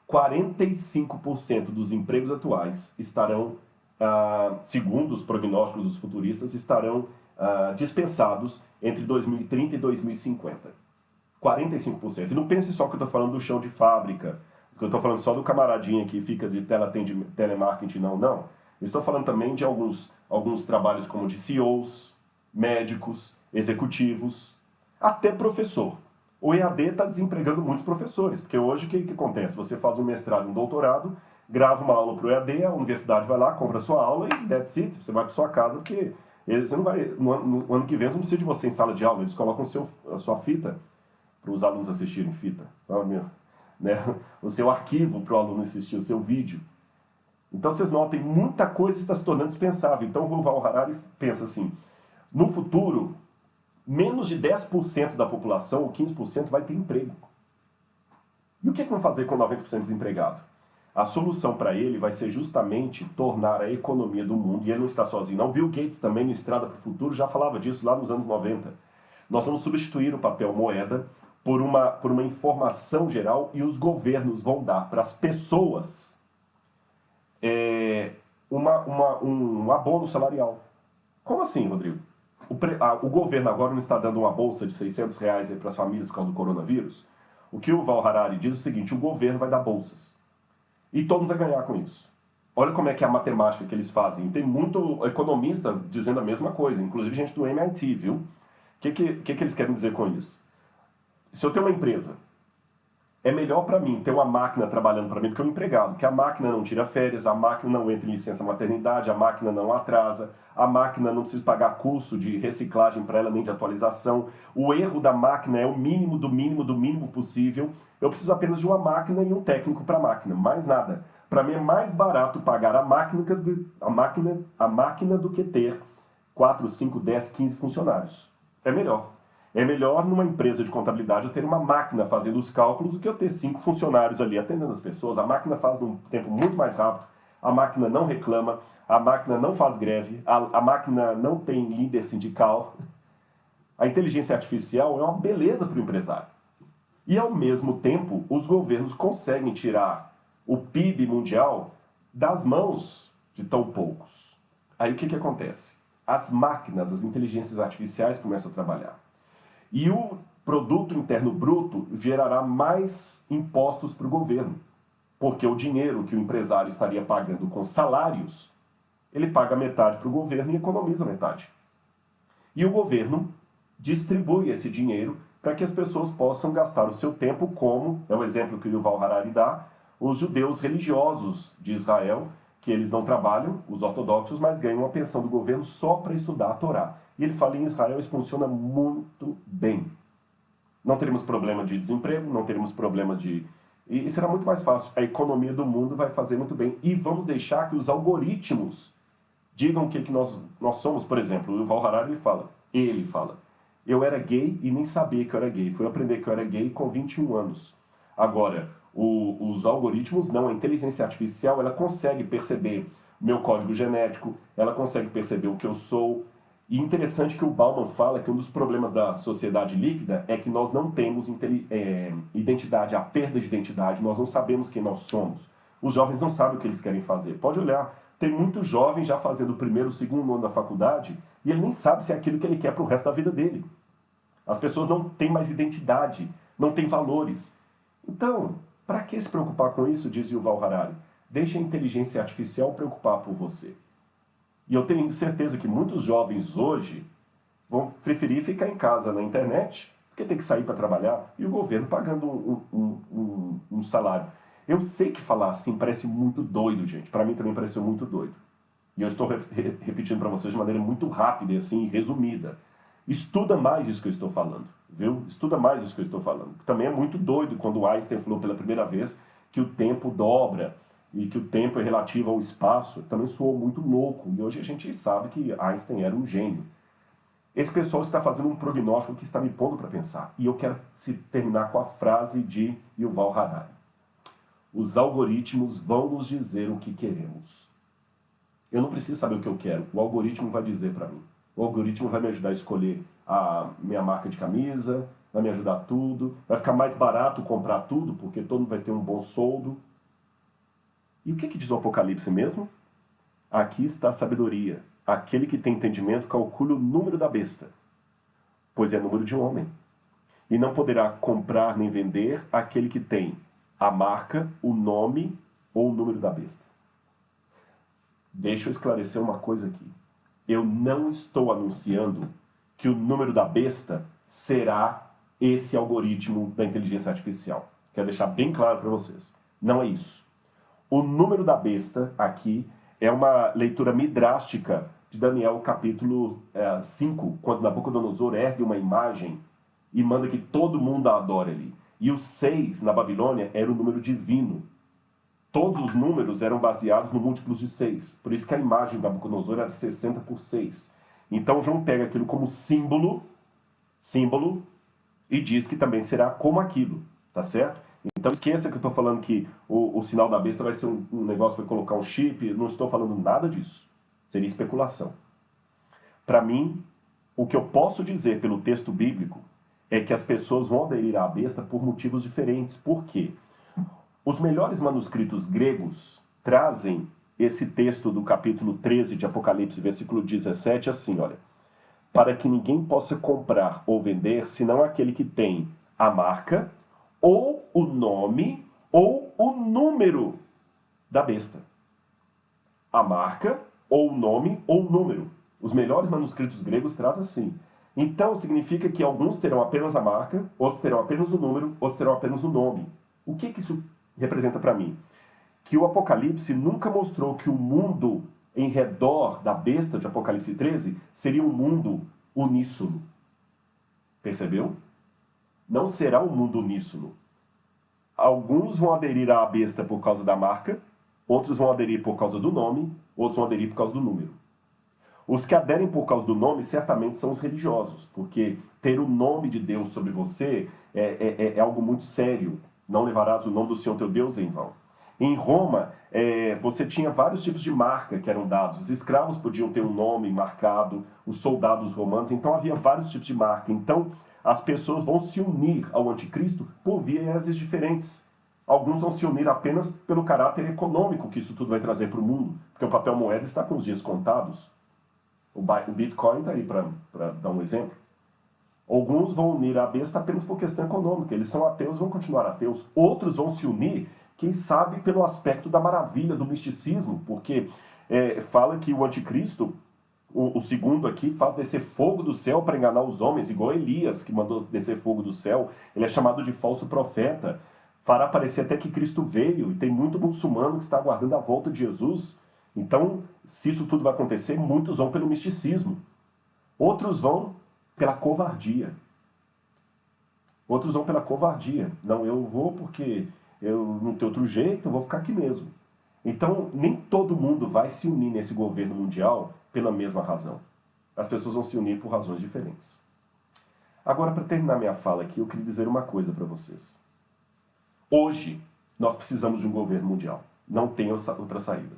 45% dos empregos atuais estarão, segundo os prognósticos dos futuristas, estarão dispensados entre 2030 e 2050. 45%. E não pense só que eu estou falando do chão de fábrica, que eu estou falando só do camaradinha que fica de telemarketing, não. Eu estou falando também de alguns trabalhos como de CEOs, médicos, executivos, até professor. O EAD está desempregando muitos professores, porque hoje o que acontece? Você faz um mestrado, um doutorado, grava uma aula para o EAD, a universidade vai lá, compra a sua aula e that's it, você vai para sua casa, porque você não vai, no ano que vem não precisa de você em sala de aula, eles colocam a sua fita para os alunos assistirem fita, né? O seu arquivo para o aluno assistir, o seu vídeo. Então vocês notem, muita coisa está se tornando dispensável. Então o Yuval Harari pensa assim, no futuro, menos de 10% da população, ou 15%, vai ter emprego. E o que vão fazer com 90% desempregado? A solução para ele vai ser justamente tornar a economia do mundo, e ele não está sozinho, não. Bill Gates também, no Estrada para o Futuro, já falava disso lá nos anos 90. Nós vamos substituir o papel moeda por uma informação geral, e os governos vão dar para as pessoas um abono salarial. Como assim, Rodrigo? O governo agora não está dando uma bolsa de R$600 para as famílias por causa do coronavírus? O que o Yuval Harari diz é o seguinte, o governo vai dar bolsas. E todo mundo vai ganhar com isso. Olha como é que é a matemática que eles fazem. Tem muito economista dizendo a mesma coisa, inclusive gente do MIT, viu? O que eles querem dizer com isso? Se eu tenho uma empresa, é melhor para mim ter uma máquina trabalhando para mim do que um empregado, porque a máquina não tira férias, a máquina não entra em licença maternidade, a máquina não atrasa, a máquina não precisa pagar curso de reciclagem para ela nem de atualização. O erro da máquina é o mínimo do mínimo do mínimo possível. Eu preciso apenas de uma máquina e um técnico para a máquina, mais nada. Para mim é mais barato pagar a máquina do que ter 4, 5, 10, 15 funcionários. É melhor. É melhor numa empresa de contabilidade eu ter uma máquina fazendo os cálculos do que eu ter 5 funcionários ali atendendo as pessoas. A máquina faz num tempo muito mais rápido, a máquina não reclama, a máquina não faz greve, a máquina não tem líder sindical. A inteligência artificial é uma beleza para o empresário. E ao mesmo tempo, os governos conseguem tirar o PIB mundial das mãos de tão poucos. Aí o que acontece? As máquinas, as inteligências artificiais começam a trabalhar. E o produto interno bruto gerará mais impostos para o governo, porque o dinheiro que o empresário estaria pagando com salários, ele paga metade para o governo e economiza metade. E o governo distribui esse dinheiro para que as pessoas possam gastar o seu tempo, como é o exemplo que o Yuval Harari dá, os judeus religiosos de Israel, que eles não trabalham, os ortodoxos, mas ganham uma pensão do governo só para estudar a Torá. E ele fala, em Israel isso funciona muito bem. Não teremos problema de desemprego, não teremos problema de... E será muito mais fácil. A economia do mundo vai fazer muito bem. E vamos deixar que os algoritmos digam o que nós somos. Por exemplo, o Yuval Harari ele fala, eu era gay e nem sabia que eu era gay. Fui aprender que eu era gay com 21 anos. Agora, os algoritmos não, a inteligência artificial, ela consegue perceber meu código genético, ela consegue perceber o que eu sou. E interessante que o Bauman fala que um dos problemas da sociedade líquida é que nós não temos identidade, a perda de identidade, nós não sabemos quem nós somos. Os jovens não sabem o que eles querem fazer. Pode olhar, tem muito jovem já fazendo o primeiro, o segundo ano da faculdade e ele nem sabe se é aquilo que ele quer para o resto da vida dele. As pessoas não têm mais identidade, não têm valores. Então, para que se preocupar com isso, diz Yuval Harari? Deixe a inteligência artificial preocupar por você. E eu tenho certeza que muitos jovens hoje vão preferir ficar em casa na internet, porque tem que sair para trabalhar, e o governo pagando um salário. Eu sei que falar assim parece muito doido, gente. Para mim também pareceu muito doido. E eu estou repetindo para vocês de maneira muito rápida e assim, resumida. Estuda mais isso que eu estou falando, viu? Estuda mais isso que eu estou falando. Também é muito doido quando Einstein falou pela primeira vez que o tempo dobra e que o tempo é relativo ao espaço. Também soou muito louco. E hoje a gente sabe que Einstein era um gênio. Esse pessoal está fazendo um prognóstico que está me pondo para pensar. E eu quero terminar com a frase de Yuval Harari. Os algoritmos vão nos dizer o que queremos. Eu não preciso saber o que eu quero. O algoritmo vai dizer para mim. O algoritmo vai me ajudar a escolher a minha marca de camisa, vai me ajudar tudo. Vai ficar mais barato comprar tudo, porque todo mundo vai ter um bom soldo. E o que diz o Apocalipse mesmo? Aqui está a sabedoria. Aquele que tem entendimento calcule o número da besta, pois é número de um homem. E não poderá comprar nem vender aquele que tem a marca, o nome ou o número da besta. Deixa eu esclarecer uma coisa aqui. Eu não estou anunciando que o número da besta será esse algoritmo da inteligência artificial. Quero deixar bem claro para vocês. Não é isso. O número da besta aqui é uma leitura midrástica de Daniel capítulo 5, quando Nabucodonosor ergue uma imagem e manda que todo mundo a adore ali. E o 6 na Babilônia era o número divino. Todos os números eram baseados no múltiplos de 6. Por isso que a imagem de Nabucodonosor era 60 por 6. Então João pega aquilo como símbolo, e diz que também será como aquilo, tá certo? Então esqueça que eu estou falando que o sinal da besta vai ser um negócio que vai colocar um chip. Não estou falando nada disso. Seria especulação. Para mim, o que eu posso dizer pelo texto bíblico é que as pessoas vão aderir à besta por motivos diferentes. Por quê? Os melhores manuscritos gregos trazem esse texto do capítulo 13 de Apocalipse, versículo 17, assim, olha. Para que ninguém possa comprar ou vender, senão aquele que tem a marca, ou o nome, ou o número da besta. A marca, ou o nome, ou o número. Os melhores manuscritos gregos trazem assim. Então, significa que alguns terão apenas a marca, outros terão apenas o número, outros terão apenas o nome. O que isso representa para mim? Que o Apocalipse nunca mostrou que o mundo em redor da besta de Apocalipse 13 seria um mundo uníssono. Percebeu? Não será um mundo uníssono. Alguns vão aderir à besta por causa da marca, outros vão aderir por causa do nome, outros vão aderir por causa do número. Os que aderem por causa do nome certamente são os religiosos, porque ter o nome de Deus sobre você é algo muito sério. Não levarás o nome do Senhor teu Deus em vão. Em Roma, você tinha vários tipos de marca que eram dados. Os escravos podiam ter um nome marcado, os soldados romanos, então havia vários tipos de marca. Então, as pessoas vão se unir ao anticristo por viés diferentes. Alguns vão se unir apenas pelo caráter econômico que isso tudo vai trazer para o mundo, porque o papel moeda está com os dias contados. O Bitcoin está aí para dar um exemplo. Alguns vão unir a besta apenas por questão econômica. Eles são ateus, vão continuar ateus. Outros vão se unir, quem sabe, pelo aspecto da maravilha, do misticismo, porque fala que o anticristo, o segundo aqui, faz descer fogo do céu para enganar os homens, igual Elias, que mandou descer fogo do céu. Ele é chamado de falso profeta. Fará parecer até que Cristo veio, e tem muito muçulmano que está aguardando a volta de Jesus. Então, se isso tudo vai acontecer, muitos vão pelo misticismo. Outros vão pela covardia. Outros vão pela covardia. Não, eu vou porque eu não tenho outro jeito, eu vou ficar aqui mesmo. Então, nem todo mundo vai se unir nesse governo mundial pela mesma razão. As pessoas vão se unir por razões diferentes. Agora, para terminar minha fala aqui, eu queria dizer uma coisa para vocês. Hoje, nós precisamos de um governo mundial. Não tem outra saída.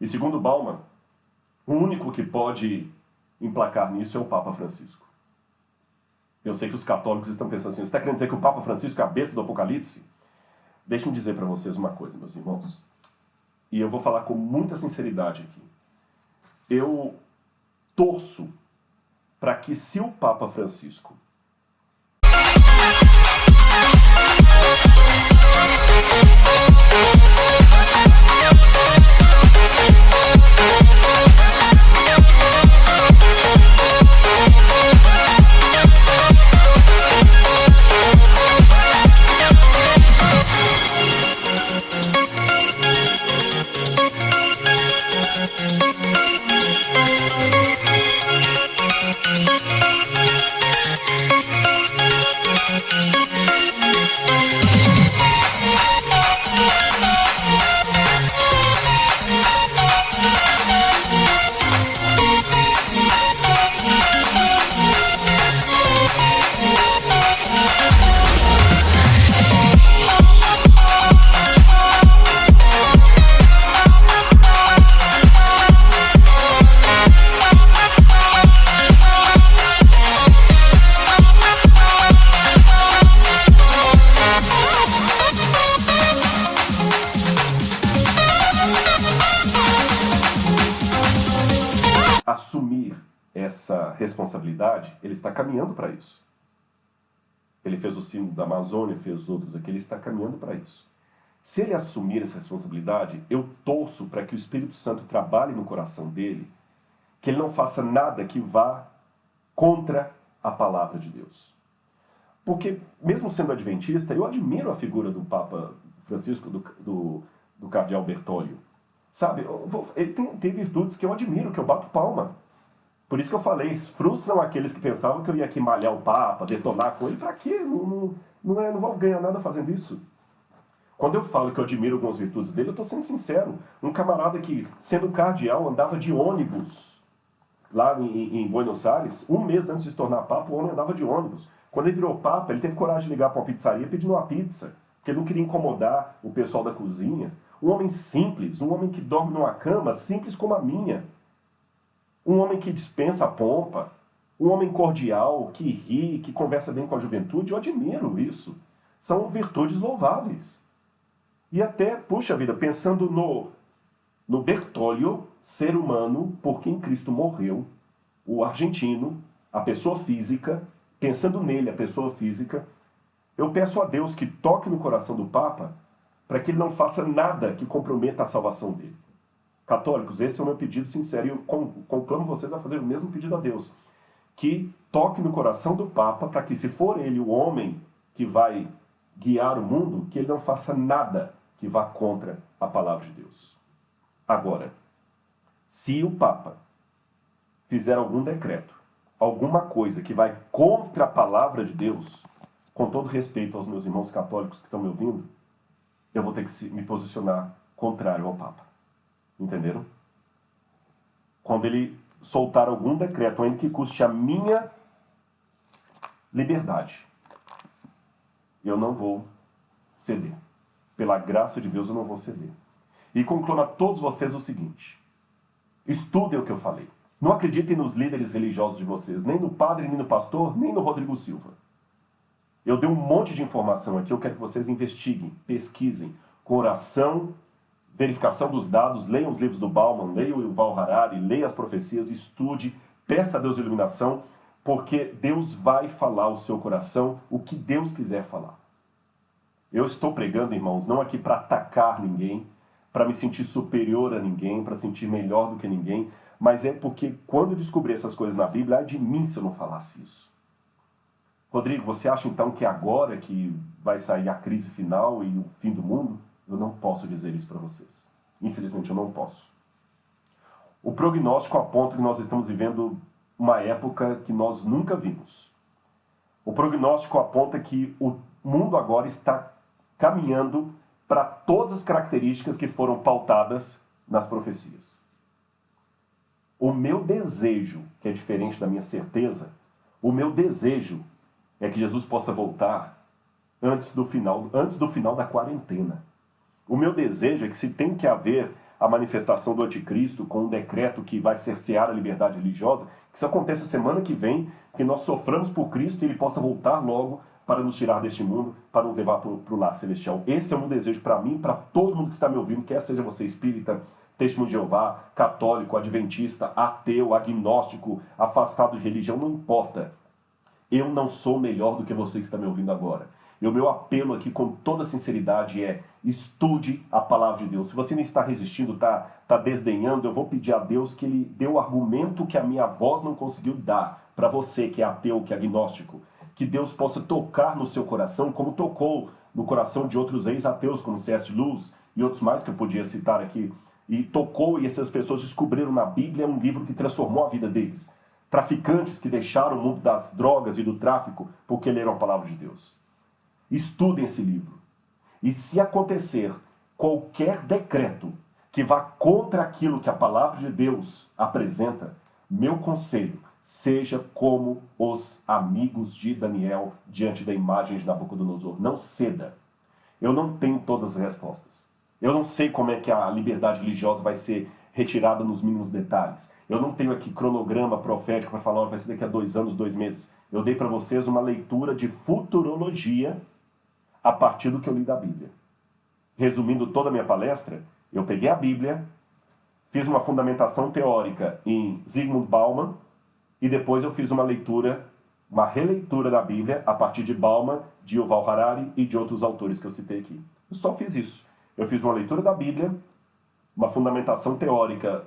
E segundo Bauman, o único que pode emplacar nisso é o Papa Francisco. Eu sei que os católicos estão pensando assim, você está querendo dizer que o Papa Francisco é a besta do Apocalipse? Deixem-me dizer para vocês uma coisa, meus irmãos. E eu vou falar com muita sinceridade aqui. Eu torço para que, se o Papa Francisco assumir essa responsabilidade, ele está caminhando para isso. Ele fez o símbolo da Amazônia, fez outros aqui, ele está caminhando para isso. Se ele assumir essa responsabilidade, eu torço para que o Espírito Santo trabalhe no coração dele, que ele não faça nada que vá contra a palavra de Deus. Porque, mesmo sendo adventista, eu admiro a figura do Papa Francisco, do cardeal Bergoglio. Sabe, ele tem virtudes que eu admiro, que eu bato palma. Por isso que eu falei, frustram aqueles que pensavam que eu ia aqui malhar o Papa, detonar com ele. Pra quê? Não vou ganhar nada fazendo isso. Quando eu falo que eu admiro algumas virtudes dele, eu estou sendo sincero. Um camarada que, sendo cardeal, andava de ônibus lá em Buenos Aires, um mês antes de se tornar Papa, o homem andava de ônibus. Quando ele virou Papa, ele teve coragem de ligar para uma pizzaria pedindo uma pizza, porque ele não queria incomodar o pessoal da cozinha. Um homem simples, um homem que dorme numa cama simples como a minha. Um homem que dispensa a pompa, um homem cordial, que ri, que conversa bem com a juventude. Eu admiro isso. São virtudes louváveis. E até, puxa vida, pensando no Bergoglio, ser humano por quem Cristo morreu, o argentino, a pessoa física, pensando nele, a pessoa física, eu peço a Deus que toque no coração do Papa para que ele não faça nada que comprometa a salvação dele. Católicos, esse é o meu pedido sincero e eu conclamo vocês a fazer o mesmo pedido a Deus. Que toque no coração do Papa para que, se for ele o homem que vai guiar o mundo, que ele não faça nada que vá contra a palavra de Deus. Agora, se o Papa fizer algum decreto, alguma coisa que vai contra a palavra de Deus, com todo respeito aos meus irmãos católicos que estão me ouvindo, eu vou ter que me posicionar contrário ao Papa. Entenderam? Quando ele soltar algum decreto, ainda que custe a minha liberdade, eu não vou ceder. Pela graça de Deus, eu não vou ceder. E concluo a todos vocês o seguinte: estudem o que eu falei. Não acreditem nos líderes religiosos de vocês, nem no padre, nem no pastor, nem no Rodrigo Silva. Eu dei um monte de informação aqui, eu quero que vocês investiguem, pesquisem, com oração, verificação dos dados, leiam os livros do Bauman, leiam o Yuval Harari, leiam as profecias, estude, peça a Deus iluminação, porque Deus vai falar ao seu coração o que Deus quiser falar. Eu estou pregando, irmãos, não aqui para atacar ninguém, para me sentir superior a ninguém, para sentir melhor do que ninguém, mas é porque quando eu descobri essas coisas na Bíblia, ai de mim se eu não falasse isso. Rodrigo, você acha então que agora que vai sair a crise final e o fim do mundo? Eu não posso dizer isso para vocês. Infelizmente eu não posso. O prognóstico aponta que nós estamos vivendo uma época que nós nunca vimos. O prognóstico aponta que o mundo agora está caminhando para todas as características que foram pautadas nas profecias. O meu desejo, que é diferente da minha certeza, o meu desejo é que Jesus possa voltar antes do final da quarentena. O meu desejo é que, se tem que haver a manifestação do anticristo com um decreto que vai cercear a liberdade religiosa, que isso aconteça semana que vem, que nós soframos por Cristo e ele possa voltar logo para nos tirar deste mundo, para nos levar para o lar celestial. Esse é o meu desejo para mim, para todo mundo que está me ouvindo, quer seja você espírita, testemunho de Jeová, católico, adventista, ateu, agnóstico, afastado de religião, não importa. Eu não sou melhor do que você que está me ouvindo agora. E o meu apelo aqui, com toda sinceridade, é: estude a palavra de Deus. Se você não está resistindo, está desdenhando, eu vou pedir a Deus que Ele dê o argumento que a minha voz não conseguiu dar para você que é ateu, que é agnóstico. Que Deus possa tocar no seu coração, como tocou no coração de outros ex-ateus, como C.S. Lewis e outros mais que eu podia citar aqui. E tocou, e essas pessoas descobriram na Bíblia um livro que transformou a vida deles. Traficantes que deixaram o mundo das drogas e do tráfico porque leram a palavra de Deus. Estudem esse livro. E se acontecer qualquer decreto que vá contra aquilo que a palavra de Deus apresenta, meu conselho: seja como os amigos de Daniel diante da imagem de Nabucodonosor. Não ceda. Eu não tenho todas as respostas. Eu não sei como é que a liberdade religiosa vai ser retirada nos mínimos detalhes. Eu não tenho aqui cronograma profético para falar, vai ser daqui a 2 anos, 2 meses. Eu dei para vocês uma leitura de futurologia a partir do que eu li da Bíblia. Resumindo toda a minha palestra, eu peguei a Bíblia, fiz uma fundamentação teórica em Zygmunt Bauman, e depois eu fiz uma releitura da Bíblia a partir de Bauman, de Yuval Harari e de outros autores que eu citei aqui. Eu só fiz isso. Eu fiz uma leitura da Bíblia, uma fundamentação teórica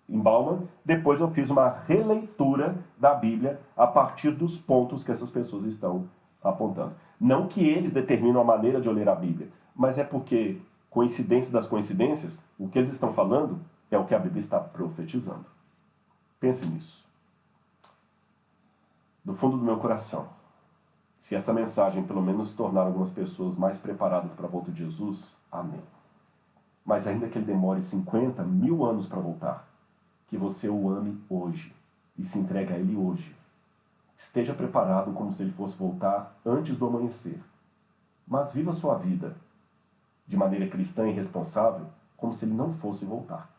em Bauman, depois eu fiz uma releitura da Bíblia a partir dos pontos que essas pessoas estão apontando. Não que eles determinam a maneira de eu ler a Bíblia, mas é porque, coincidência das coincidências, o que eles estão falando é o que a Bíblia está profetizando. Pense nisso. Do fundo do meu coração, se essa mensagem pelo menos tornar algumas pessoas mais preparadas para a volta de Jesus, amém. Mas ainda que ele demore 50, 1000 anos para voltar, que você o ame hoje e se entregue a ele hoje. Esteja preparado como se ele fosse voltar antes do amanhecer. Mas viva sua vida de maneira cristã e responsável como se ele não fosse voltar.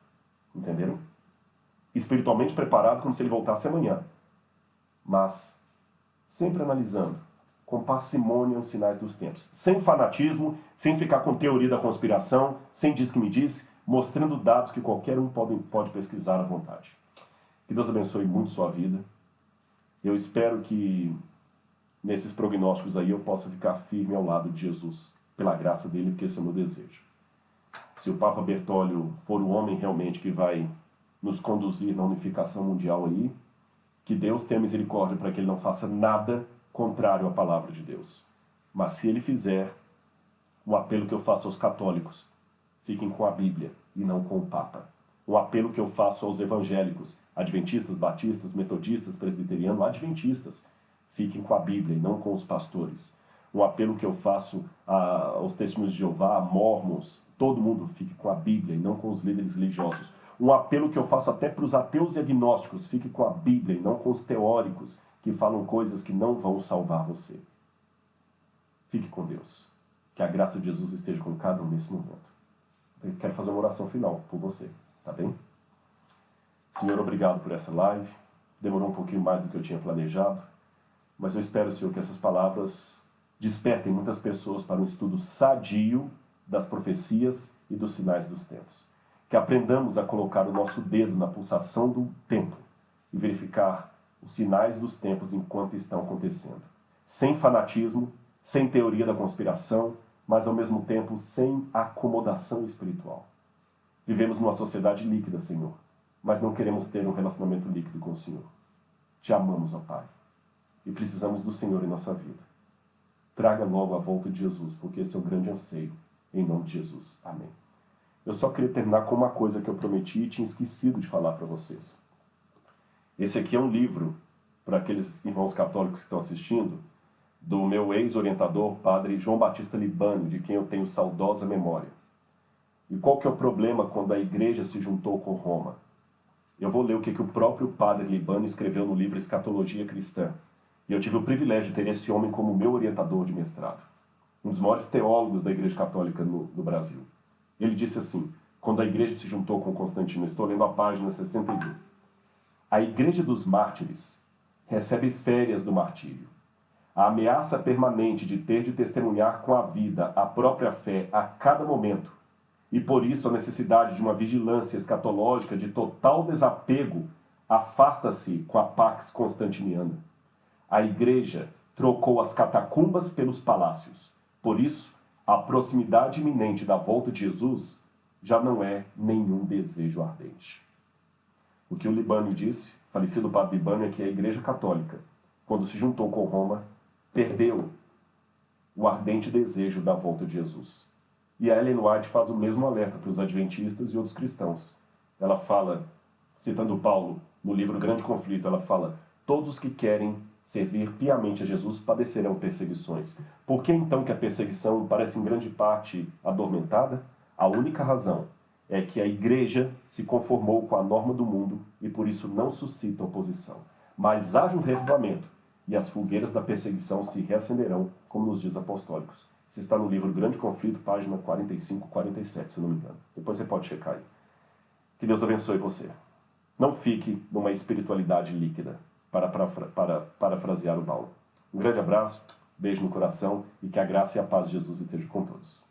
Entenderam? Espiritualmente preparado como se ele voltasse amanhã. Mas sempre analisando com parcimônia os sinais dos tempos. Sem fanatismo, sem ficar com teoria da conspiração, sem diz que me disse, mostrando dados que qualquer um pode pesquisar à vontade. Que Deus abençoe muito sua vida. Eu espero que nesses prognósticos aí eu possa ficar firme ao lado de Jesus, pela graça dele, porque esse é o meu desejo. Se o Papa Bergoglio for o homem realmente que vai nos conduzir na unificação mundial aí, que Deus tenha misericórdia para que ele não faça nada contrário à palavra de Deus. Mas se ele fizer, o apelo que eu faço aos católicos, fiquem com a Bíblia e não com o Papa. O apelo que eu faço aos evangélicos, adventistas, batistas, metodistas, presbiterianos, adventistas, fiquem com a Bíblia e não com os pastores. O apelo que eu faço aos testemunhos de Jeová, a mormons, todo mundo fique com a Bíblia e não com os líderes religiosos. Um apelo que eu faço até para os ateus e agnósticos, fique com a Bíblia e não com os teóricos que falam coisas que não vão salvar você. Fique com Deus. Que a graça de Jesus esteja com cada um nesse momento. Eu quero fazer uma oração final por você, tá bem? Senhor, obrigado por essa live. Demorou um pouquinho mais do que eu tinha planejado, mas eu espero, Senhor, que essas palavras despertem muitas pessoas para um estudo sadio das profecias e dos sinais dos tempos. Que aprendamos a colocar o nosso dedo na pulsação do tempo e verificar os sinais dos tempos enquanto estão acontecendo. Sem fanatismo, sem teoria da conspiração, mas ao mesmo tempo sem acomodação espiritual. Vivemos numa sociedade líquida, Senhor, mas não queremos ter um relacionamento líquido com o Senhor. Te amamos, ó Pai, e precisamos do Senhor em nossa vida. Traga logo a volta de Jesus, porque esse é o grande anseio. Em nome de Jesus. Amém. Eu só queria terminar com uma coisa que eu prometi e tinha esquecido de falar para vocês. Esse aqui é um livro, para aqueles irmãos católicos que estão assistindo, do meu ex-orientador, padre João Batista Libânio, de quem eu tenho saudosa memória. E qual que é o problema quando a igreja se juntou com Roma? Eu vou ler o que o próprio padre Libânio escreveu no livro Escatologia Cristã. E eu tive o privilégio de ter esse homem como meu orientador de mestrado. Um dos maiores teólogos da Igreja Católica no Brasil. Ele disse assim, quando a igreja se juntou com Constantino, estou lendo a página 61. A igreja dos mártires recebe férias do martírio. A ameaça permanente de ter de testemunhar com a vida a própria fé a cada momento, e por isso a necessidade de uma vigilância escatológica de total desapego, afasta-se com a Pax Constantiniana. A igreja trocou as catacumbas pelos palácios. Por isso, a proximidade iminente da volta de Jesus já não é nenhum desejo ardente. O que o Libânio disse, falecido padre Libânio, é que a Igreja Católica, quando se juntou com Roma, perdeu o ardente desejo da volta de Jesus. E a Ellen White faz o mesmo alerta para os adventistas e outros cristãos. Ela fala, citando Paulo no livro Grande Conflito, ela fala, todos os que querem servir piamente a Jesus padecerão perseguições. Por que então que a perseguição parece em grande parte adormentada? A única razão é que a igreja se conformou com a norma do mundo e por isso não suscita oposição. Mas haja um revivamento e as fogueiras da perseguição se reacenderão, como nos diz apostólicos. Isso está no livro Grande Conflito, página 45, 47, se não me engano. Depois você pode checar aí. Que Deus abençoe você. Não fique numa espiritualidade líquida, para parafrasear o Paulo. Um grande abraço, beijo no coração e que a graça e a paz de Jesus estejam com todos.